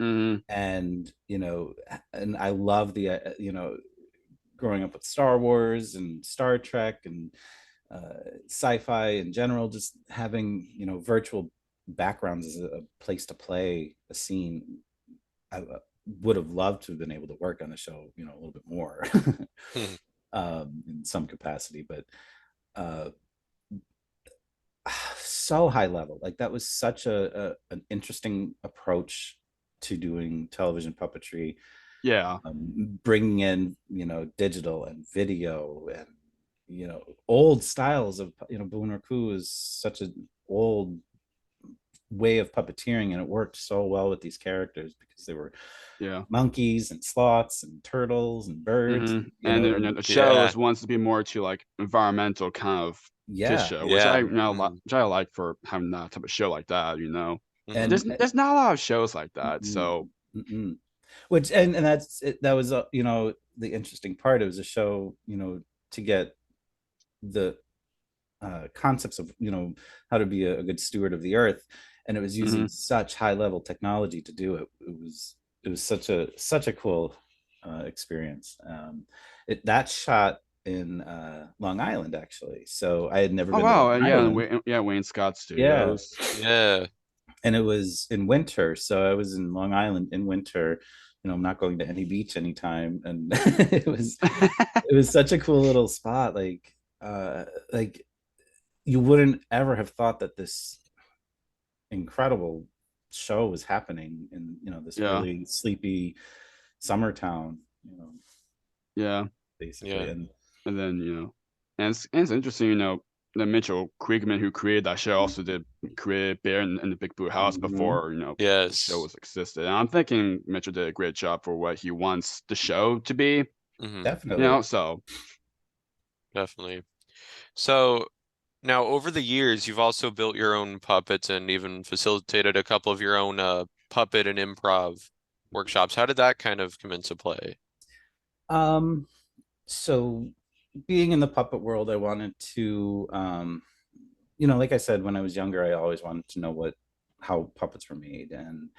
Mm-hmm. And and I love the growing up with Star Wars and Star Trek and sci-fi in general, just having virtual backgrounds as a place to play a scene. I would have loved to have been able to work on the show a little bit more in some capacity, but so high level. Like, that was such an interesting approach to doing television puppetry. Yeah. Bringing in digital and video and old styles of Bunraku is such an old way of puppeteering, and it worked so well with these characters because they were Yeah. monkeys and sloths and turtles and birds. Mm-hmm. And the show is wants to be more to like environmental kind of Yeah. show, which Yeah. which I like for having that type of show like that. And There's not a lot of shows like that, so. Which and that's it, that was the interesting part. It was a show to get the concepts of how to be a good steward of the earth, and it was using such high level technology to do it. It was such a cool experience. That shot in Long Island, actually, so I had never Oh been to wow, Long yeah, Island. Wayne Scott Yeah, Studios. Yeah. and it was in winter, so I was in Long Island in winter. I'm not going to any beach anytime, and it was such a cool little spot. Like you wouldn't ever have thought that this incredible show was happening in this Yeah, really sleepy summer town, yeah, basically. Yeah. and then and it's interesting, that Mitchell Kriegman, who created that show, also did create Bear in the Big Blue House before the show Yes. was existed. And I'm thinking Mitchell did a great job for what he wants the show to be. Hmm. Definitely. So Definitely. So now, over the years, you've also built your own puppets and even facilitated a couple of your own puppet and improv workshops. How did that kind of come into play? um so being in the puppet world, I wanted to like I said, when I was younger, I always wanted to know how puppets were made, and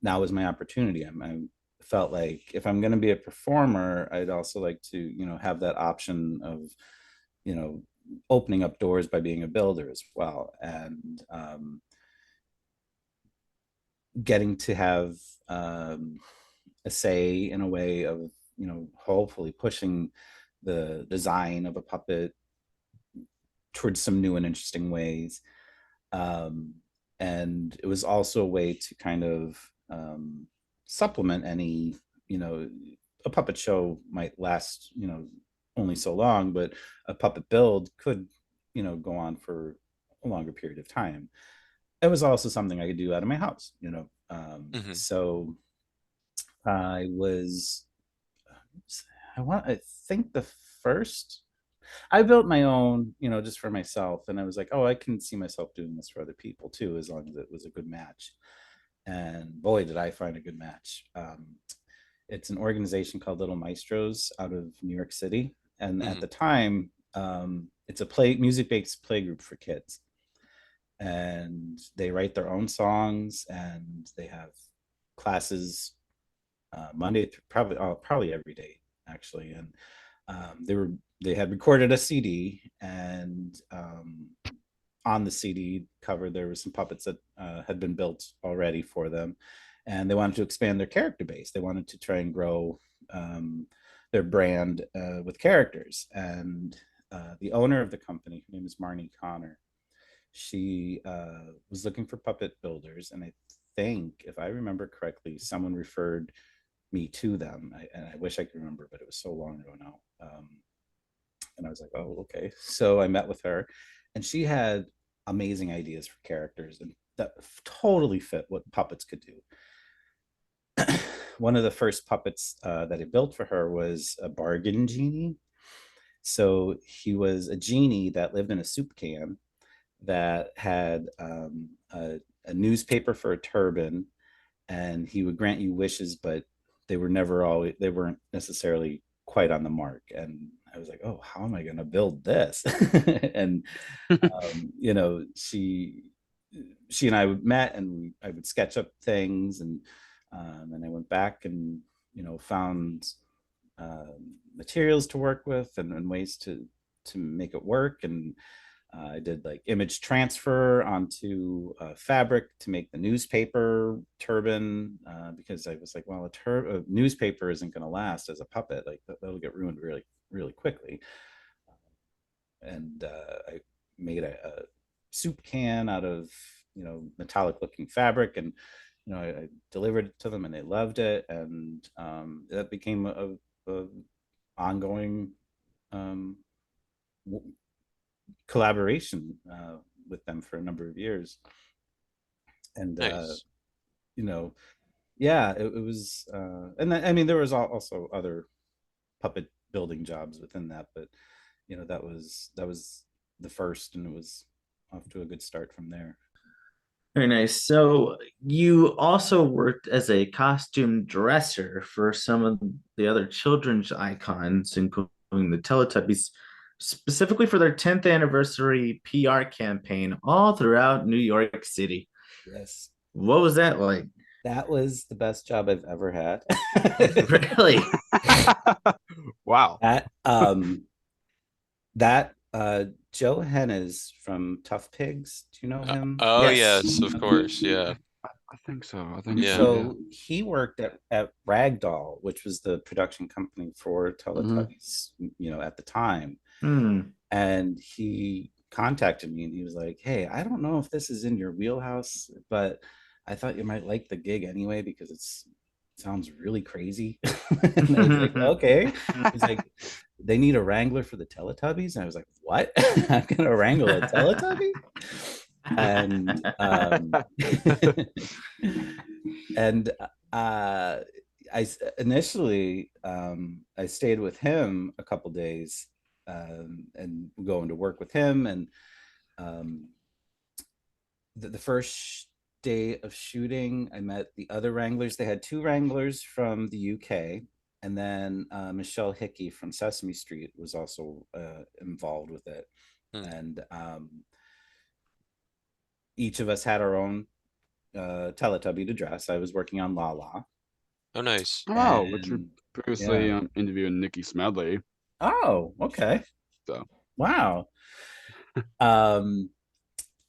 now was my opportunity. I felt like if I'm going to be a performer, I'd also like to have that option of opening up doors by being a builder as well, and getting to have a say in a way of hopefully pushing the design of a puppet towards some new and interesting ways. And it was also a way to kind of supplement any, a puppet show might last, only so long, but a puppet build could, go on for a longer period of time. It was also something I could do out of my house, Hmm. So I was, I think the first I built my own, just for myself. And I was like, oh, I can see myself doing this for other people too, as long as it was a good match. And boy, did I find a good match. It's an organization called Little Maestros out of New York City. And at Hmm. the time, it's a music-based play group for kids. And they write their own songs, and they have classes Monday through probably every day, actually. And they had recorded a CD, and on the CD cover there were some puppets that had been built already for them, and they wanted to expand their character base. They wanted to try and grow their brand with characters. And the owner of the company, her name is Marnie Connor, she was looking for puppet builders, and I think, if I remember correctly, someone referred me to them. And I wish I could remember, but it was so long ago now. And I was like, oh, okay. So I met with her, and she had amazing ideas for characters, and that totally fit what puppets could do. One of the first puppets that I built for her was a bargain genie. So he was a genie that lived in a soup can that had a newspaper for a turban, and he would grant you wishes, but they weren't necessarily quite on the mark. And I was like, oh, how am I going to build this? And she and I met, and I would sketch up things, and I went back and found materials to work with, and ways to make it work. And I did like image transfer onto fabric to make the newspaper turban, because I was like, well, a newspaper isn't going to last as a puppet. Like that'll get ruined really, really quickly. And I made a soup can out of metallic looking fabric, and I delivered it to them, and they loved it. And that became a ongoing collaboration with them for a number of years. And Nice. Yeah, it was and then, I mean, there was also other puppet building jobs within that, but that was the first, and it was off to a good start from there. Very nice. So you also worked as a costume dresser for some of the other children's icons, including the Teletubbies, specifically for their 10th anniversary PR campaign all throughout New York City. Yes. What was that like? That was the best job I've ever had. Really? Wow. That Joe Hennes from Tough Pigs. Do you know him? Oh, Yes. yes, of course. Yeah. I think so. I think Yeah. So he worked at Ragdoll, which was the production company for Teletubbies, at the time. And he contacted me, and he was like, hey, I don't know if this is in your wheelhouse, but I thought you might like the gig anyway, because it sounds really crazy. And I was like, okay. He's like, they need a wrangler for the Teletubbies. And I was like, what? I'm gonna wrangle a Teletubby? And and I initially I stayed with him a couple days, and going to work with him. And the first day of shooting, I met the other wranglers. They had two wranglers from the UK, and then Michelle Hickey from Sesame Street was also involved with it. And each of us had our own Teletubby to dress. I was working on La La. Oh, nice. Oh, which you previously interviewed Nikki Smedley. Oh, okay. So wow.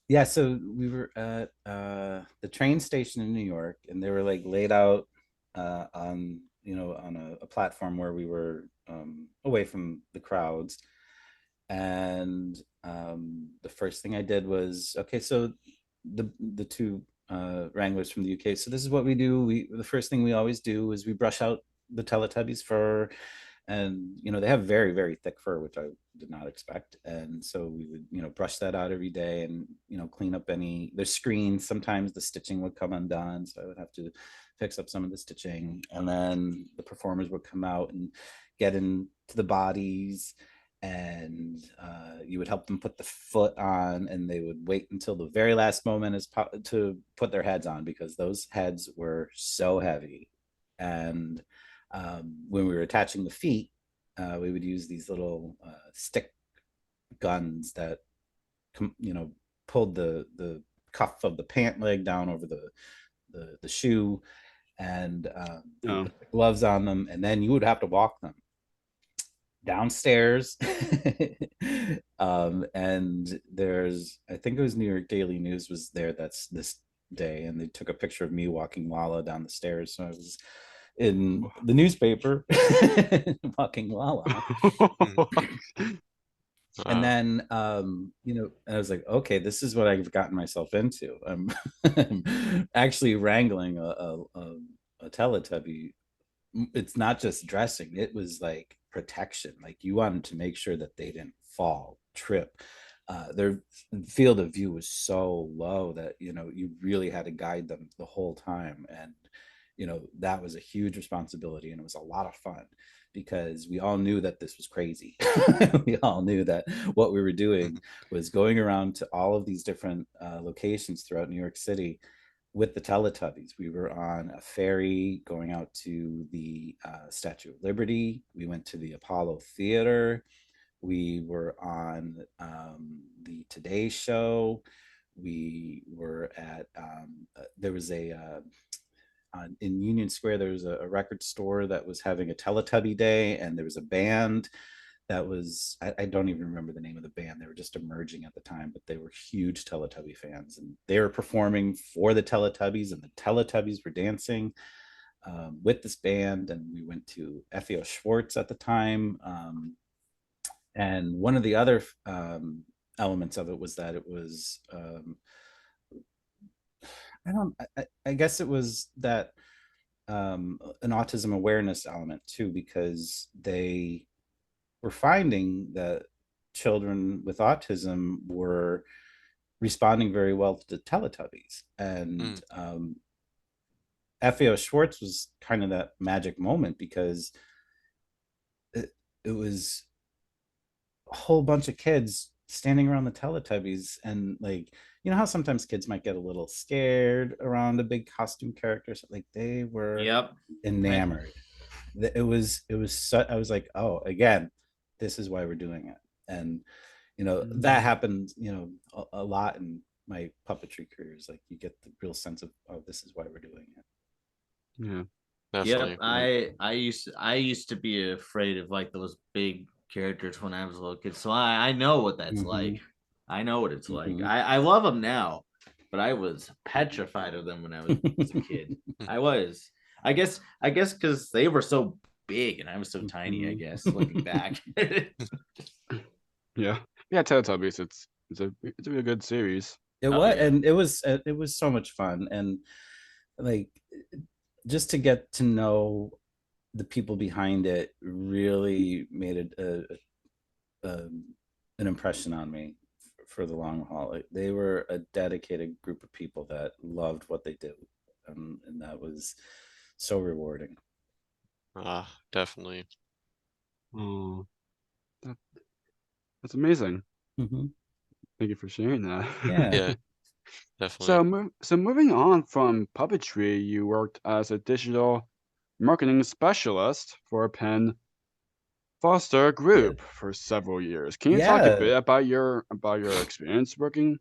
Yeah, so we were at the train station in New York, and they were like laid out on a platform where we were away from the crowds. And the first thing I did was, okay, so the two wranglers from the UK. So this is what we do. The first thing we always do is we brush out the Teletubbies fur, and they have very, very thick fur, which I did not expect. And so we would brush that out every day, and clean up there's screens. Sometimes the stitching would come undone, so I would have to fix up some of the stitching. And then the performers would come out and get into the bodies, and you would help them put the foot on, and they would wait until the very last moment to put their heads on, because those heads were so heavy. And when we were attaching the feet, we would use these little stick guns that pulled the cuff of the pant leg down over the shoe, and put the gloves on them, and then you would have to walk them downstairs. And there's, I think it was New York Daily News was there, that's this day, and they took a picture of me walking Lala down the stairs. So I was in the newspaper walking Lala. And then I was like, okay, this is what I've gotten myself into. I'm actually wrangling a Teletubby. It's not just dressing, it was like protection. Like you wanted to make sure that they didn't fall, trip. Their field of view was so low that you really had to guide them the whole time. And that was a huge responsibility, and it was a lot of fun because we all knew that this was crazy. We all knew that what we were doing was going around to all of these different locations throughout New York City with the Teletubbies. We were on a ferry going out to the Statue of Liberty. We went to the Apollo Theater. We were on the Today Show. We were at, there was in Union Square, there was a record store that was having a Teletubby Day, and there was a band that was, I don't even remember the name of the band. They were just emerging at the time, but they were huge Teletubby fans, and they were performing for the Teletubbies, and the Teletubbies were dancing with this band. And we went to F.E.O. Schwartz at the time. And one of the other elements of it was that it was, I guess it was that an autism awareness element too, because they were finding that children with autism were responding very well to the Teletubbies. And FAO Schwartz was kind of that magic moment, because it was a whole bunch of kids standing around the Teletubbies, and like, how sometimes kids might get a little scared around a big costume character. So like they were enamored. It was I was like, oh, again, this is why we're doing it. And that happened a lot in my puppetry careers. Like you get the real sense of, oh, this is why we're doing it. Yeah, definitely. Yep, I used to be afraid of like those big characters when I was a little kid, so I know what that's like. I know what it's like. I love them now, but I was petrified of them when I was a kid. I guess because they were so big and I was so tiny. I guess looking back. yeah, Teletubbies. It's a really good series. It was, and it was so much fun, and like just to get to know the people behind it really made it an impression on me for the long haul. Like, they were a dedicated group of people that loved what they did, and that was so rewarding. Definitely. Oh, that's amazing. Thank you for sharing that. Yeah, definitely. So moving on from puppetry, you worked as a digital marketing specialist for Penn Foster Group for several years. Can you talk a bit about your experience working?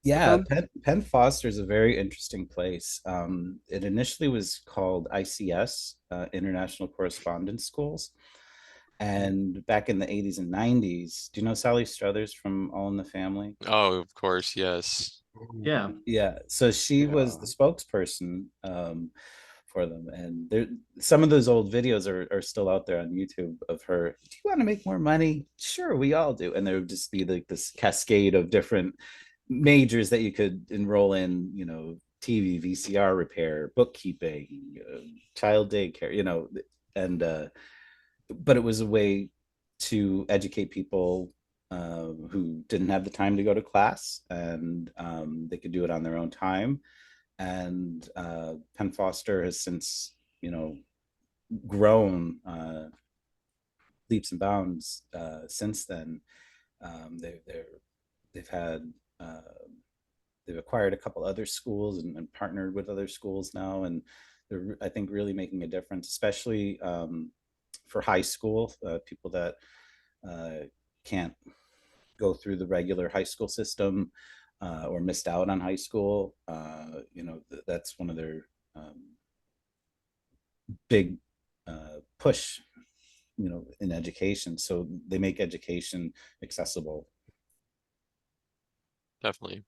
Yeah, Penn Foster is a very interesting place. It initially was called ICS, International Correspondence Schools. And back in the 80s and 90s, do you know Sally Struthers from All in the Family? Oh, of course, yes. Yeah. So she was the spokesperson for them. And some of those old videos are still out there on YouTube of her. Do you want to make more money? Sure, we all do. And there would just be like this cascade of different majors that you could enroll in, TV, VCR repair, bookkeeping, child daycare, and but it was a way to educate people who didn't have the time to go to class, and they could do it on their own time. And Penn Foster has since, grown leaps and bounds since then. They've had they've acquired a couple other schools and partnered with other schools now, and they're, I think, really making a difference, especially for high school people that can't go through the regular high school system or missed out on high school. That's one of their big push, in education. So they make education accessible. Definitely.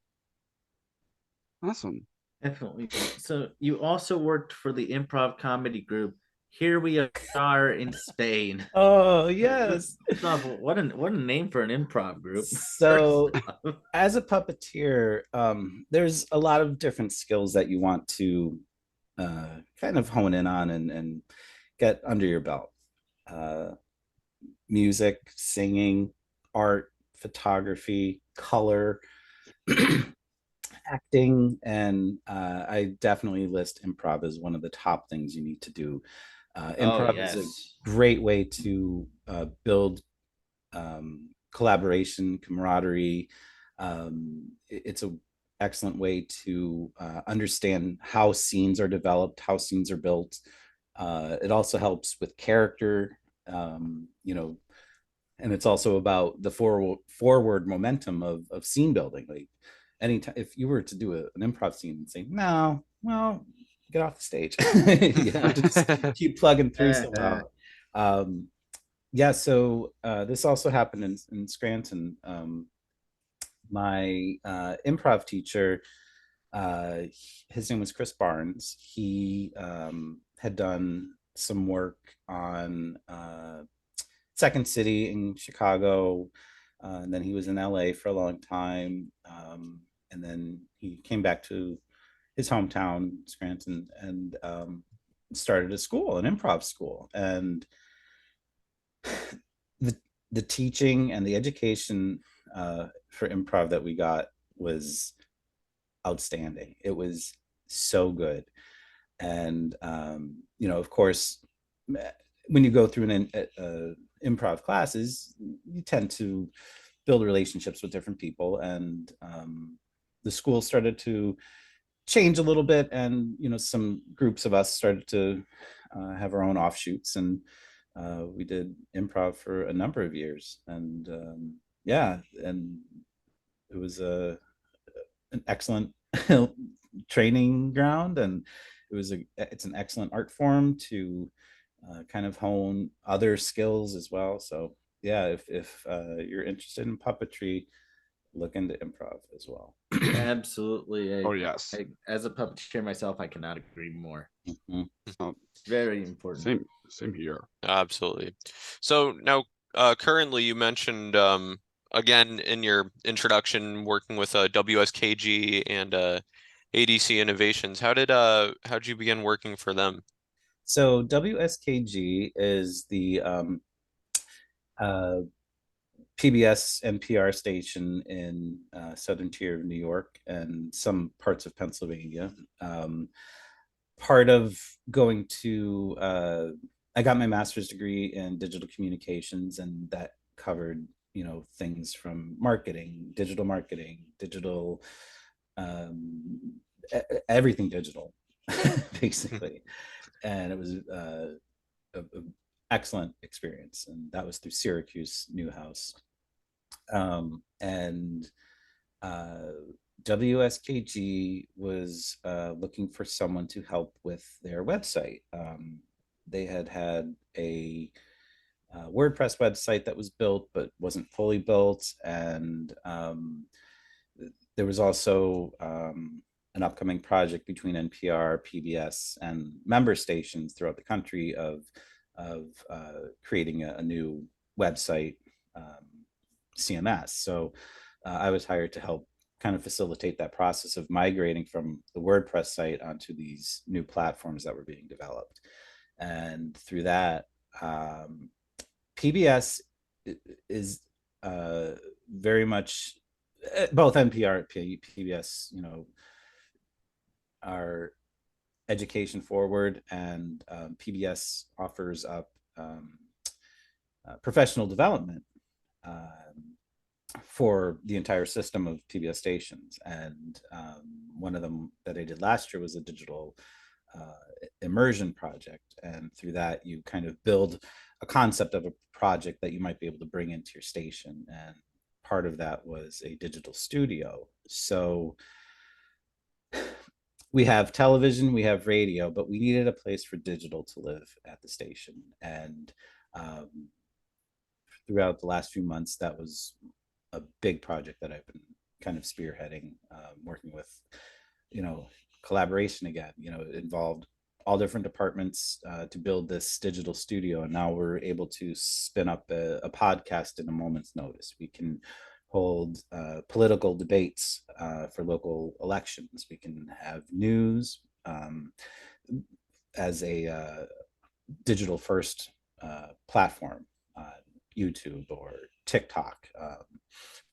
Awesome. Definitely. So you also worked for the improv comedy group. Here we are in Spain. Oh, First yes. off, what a name for an improv group. First So, off. as a puppeteer, there's a lot of different skills that you want to kind of hone in on and get under your belt. Uh, Music, singing, art, photography, color, acting, and I definitely list improv as one of the top things you need to do. Oh Improv is a yes. great way to build collaboration, camaraderie. It's an excellent way to understand how scenes are developed, how scenes are built. It also helps with character, you know, and it's also about the forward momentum of scene building. Like anytime, if you were to do an improv scene and say, no, well, get off the stage, you have to just keep plugging through somehow. Um, yeah, so this also happened in Scranton. My improv teacher, his name was Chris Barnes. He had done some work on Second City in Chicago, and then he was in LA for a long time, and then he came back to his hometown, Scranton, and started a school, an improv school, and the the teaching and the education for improv that we got was outstanding. It was so good, and you know, of course, when you go through an improv classes, you tend to build relationships with different people, and the school started to change a little bit, and you know, some groups of us started to have our own offshoots, and we did improv for a number of years, and yeah, and it was an excellent training ground, and it's an excellent art form to kind of hone other skills as well. So yeah, if you're interested in puppetry, look into improv as well. Absolutely. Oh yes. As a puppeteer myself, I cannot agree more. Mhm. Oh, Very important. same here. Absolutely. So now, currently, you mentioned again in your introduction working with WSKG and ADC Innovations. How'd you begin working for them? So WSKG is the uh, PBS NPR station in southern tier of New York and some parts of Pennsylvania. Part of going to, I got my master's degree in digital communications, and that covered, you know, things from marketing, digital, um, everything digital, basically. And it was an excellent experience, and that was through Syracuse Newhouse. And WSKG was looking for someone to help with their website. They had a WordPress website that was built but wasn't fully built, and there was also an upcoming project between NPR, PBS, and member stations throughout the country of creating a new website, CMS. So I was hired to help kind of facilitate that process of migrating from the WordPress site onto these new platforms that were being developed. And through that, PBS is very much both NPR, PBS, you know, are education forward, and PBS offers up professional development for the entire system of PBS stations. And one of them that I did last year was a digital immersion project. And through that, you kind of build a concept of a project that you might be able to bring into your station. And part of that was a digital studio. So we have television, we have radio, but we needed a place for digital to live at the station. And throughout the last few months, that was a big project that I've been kind of spearheading, working with, you know, collaboration again. It involved all different departments to build this digital studio, and now we're able to spin up a podcast in a moment's notice. We can hold political debates for local elections. We can have news as a digital first platform on YouTube or TikTok.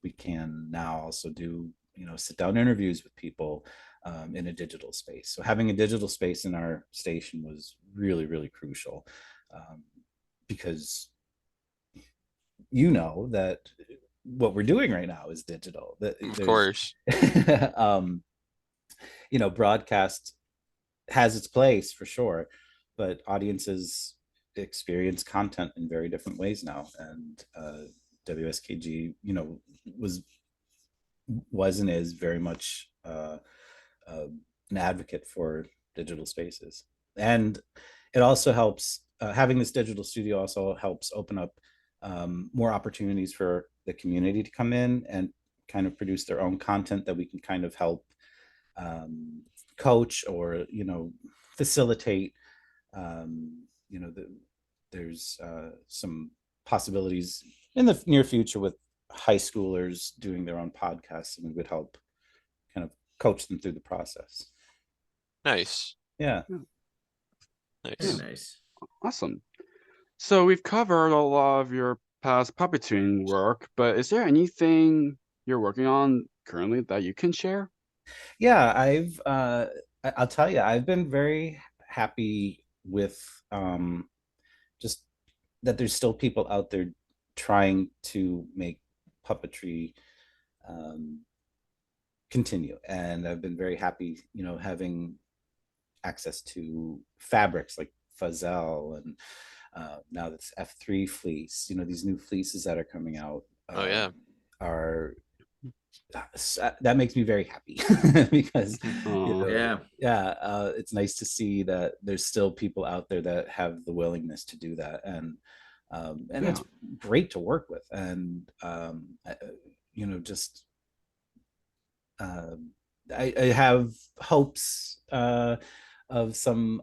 We can now also do sit down interviews with people in a digital space. So having a digital space in our station was really, really crucial, because that what we're doing right now is digital. Of course. Broadcast has its place for sure, but audiences experience content in very different ways now. And WSKG, was and is very much an advocate for digital spaces. And it also helps, having this digital studio also helps open up more opportunities for the community to come in and kind of produce their own content that we can kind of help coach or facilitate. There's some possibilities in the near future with high schoolers doing their own podcasts, and we would help kind of coach them through the process. Nice. Yeah. Nice. Very nice. Awesome. So we've covered a lot of your past puppeteering work, but is there anything you're working on currently that you can share? Yeah, I'll tell you, I've been very happy with just that there's still people out there trying to make puppetry continue. And I've been very happy, having access to fabrics like Fuzzell and now that's F3 fleece. These new fleeces that are coming out are that makes me very happy because it's nice to see that there's still people out there that have the willingness to do that, and it's great to work with. And I have hopes of some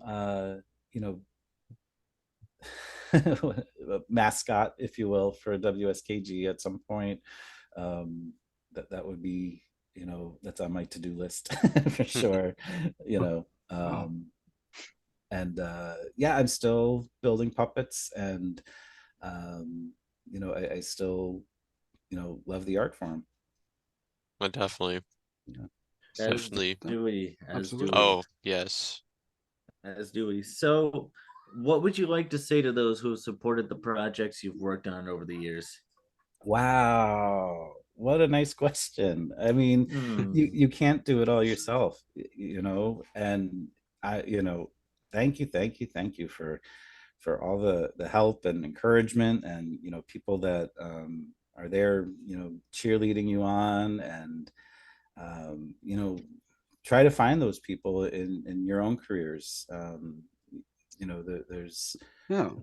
mascot, if you will, for WSKG at some point. That would be, that's on my to-do list for sure. And I'm still building puppets, and I still love the art form. Well, definitely. Definitely. As do we. Oh, yes. As do we. So what would you like to say to those who have supported the projects you've worked on over the years? Wow, what a nice question. I mean, you can't do it all yourself, and thank you for all the help and encouragement, and people that are there cheerleading you on, and try to find those people in your own careers. There's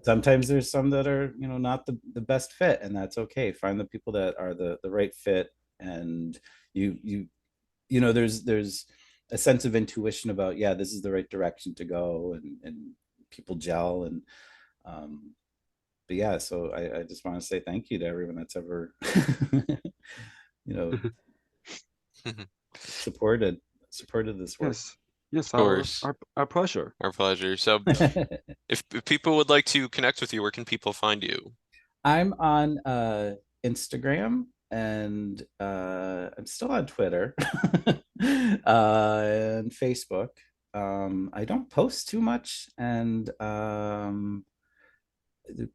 sometimes there's some that are not the best fit, and that's okay. Find the people that are the right fit, and there's a sense of intuition about this is the right direction to go, and people gel. And so I just want to say thank you to everyone that's ever supported this work. Yes, of course. Our pleasure. Our pleasure. So if people would like to connect with you, where can people find you? I'm on Instagram, and I'm still on Twitter and Facebook. I don't post too much, and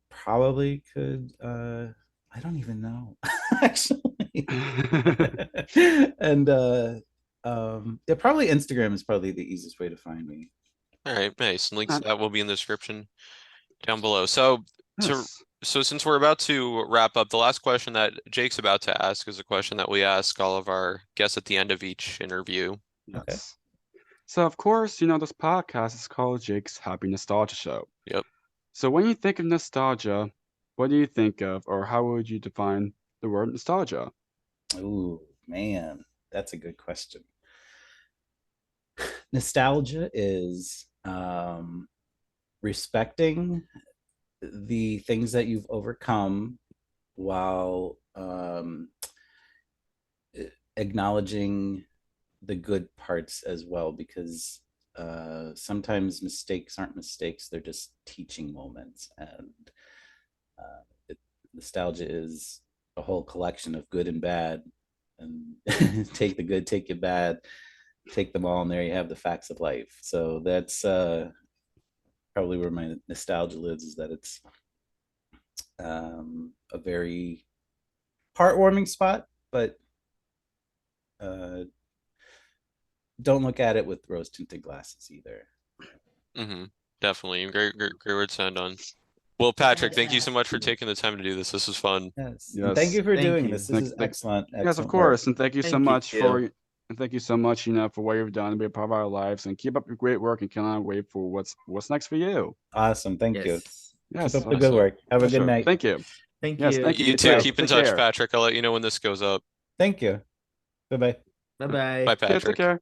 probably could I don't even know actually. And probably Instagram is probably the easiest way to find me. All right, nice. And links to that will be in the description down below. So since we're about to wrap up, the last question that Jake's about to ask is a question that we ask all of our guests at the end of each interview. Yes. Okay. So of course, this podcast is called Jake's Happy Nostalgia Show. Yep. So when you think of nostalgia, what do you think of, or how would you define the word nostalgia? Oh man, that's a good question. nostalgia is respecting the things that you've overcome while acknowledging the good parts as well, because sometimes mistakes aren't mistakes, they're just teaching moments. And nostalgia is a whole collection of good and bad, and take the good, take the bad, take them all, and there you have the facts of life. So that's probably where my nostalgia lives, is that it's a very heartwarming spot, but don't look at it with rose tinted glasses either. Definitely. Great words to end on. Well, Patrick, thank you so much for taking the time to do this. This was fun. Yes. Yes. Thank you for Thank doing you. this. This is excellent. Yes, of excellent course. work. And thank you so Thank much you. and thank you so much, for what you've done to be a part of our lives, and keep up your great work, and cannot wait for what's next for you. Awesome. Thank you. Yes. Yes. Keep up the good work. Have a good Sure. night. Thank you. Thank Yes, you. thank you. You too. Bye. Keep in Take touch, care. Patrick. I'll let you know when this goes up. Thank you. Bye-bye. Bye-bye. Bye, Yeah, Patrick. take care.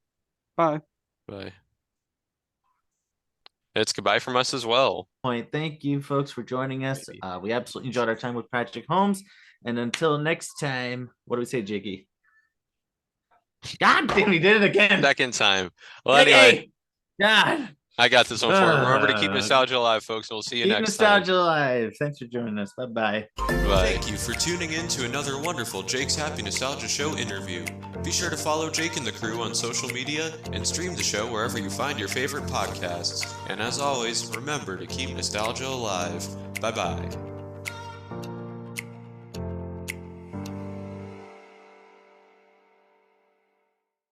Bye. Bye. It's goodbye from us as well. Thank you, folks, for joining us. We absolutely enjoyed our time with Patrick Holmes. And until next time, what do we say, Jiggy? God damn, he did it again. Second time. Well, Jiggy! anyway, God. I got this one for you. Remember to keep nostalgia alive, folks. We'll see you Keep next nostalgia alive. Thanks for joining us. Bye-bye. time. Bye. Thank you for tuning in to another wonderful Jake's Happy Nostalgia Show interview. Be sure to follow Jake and the crew on social media and stream the show wherever you find your favorite podcasts. And as always, remember to keep nostalgia alive. Bye-bye.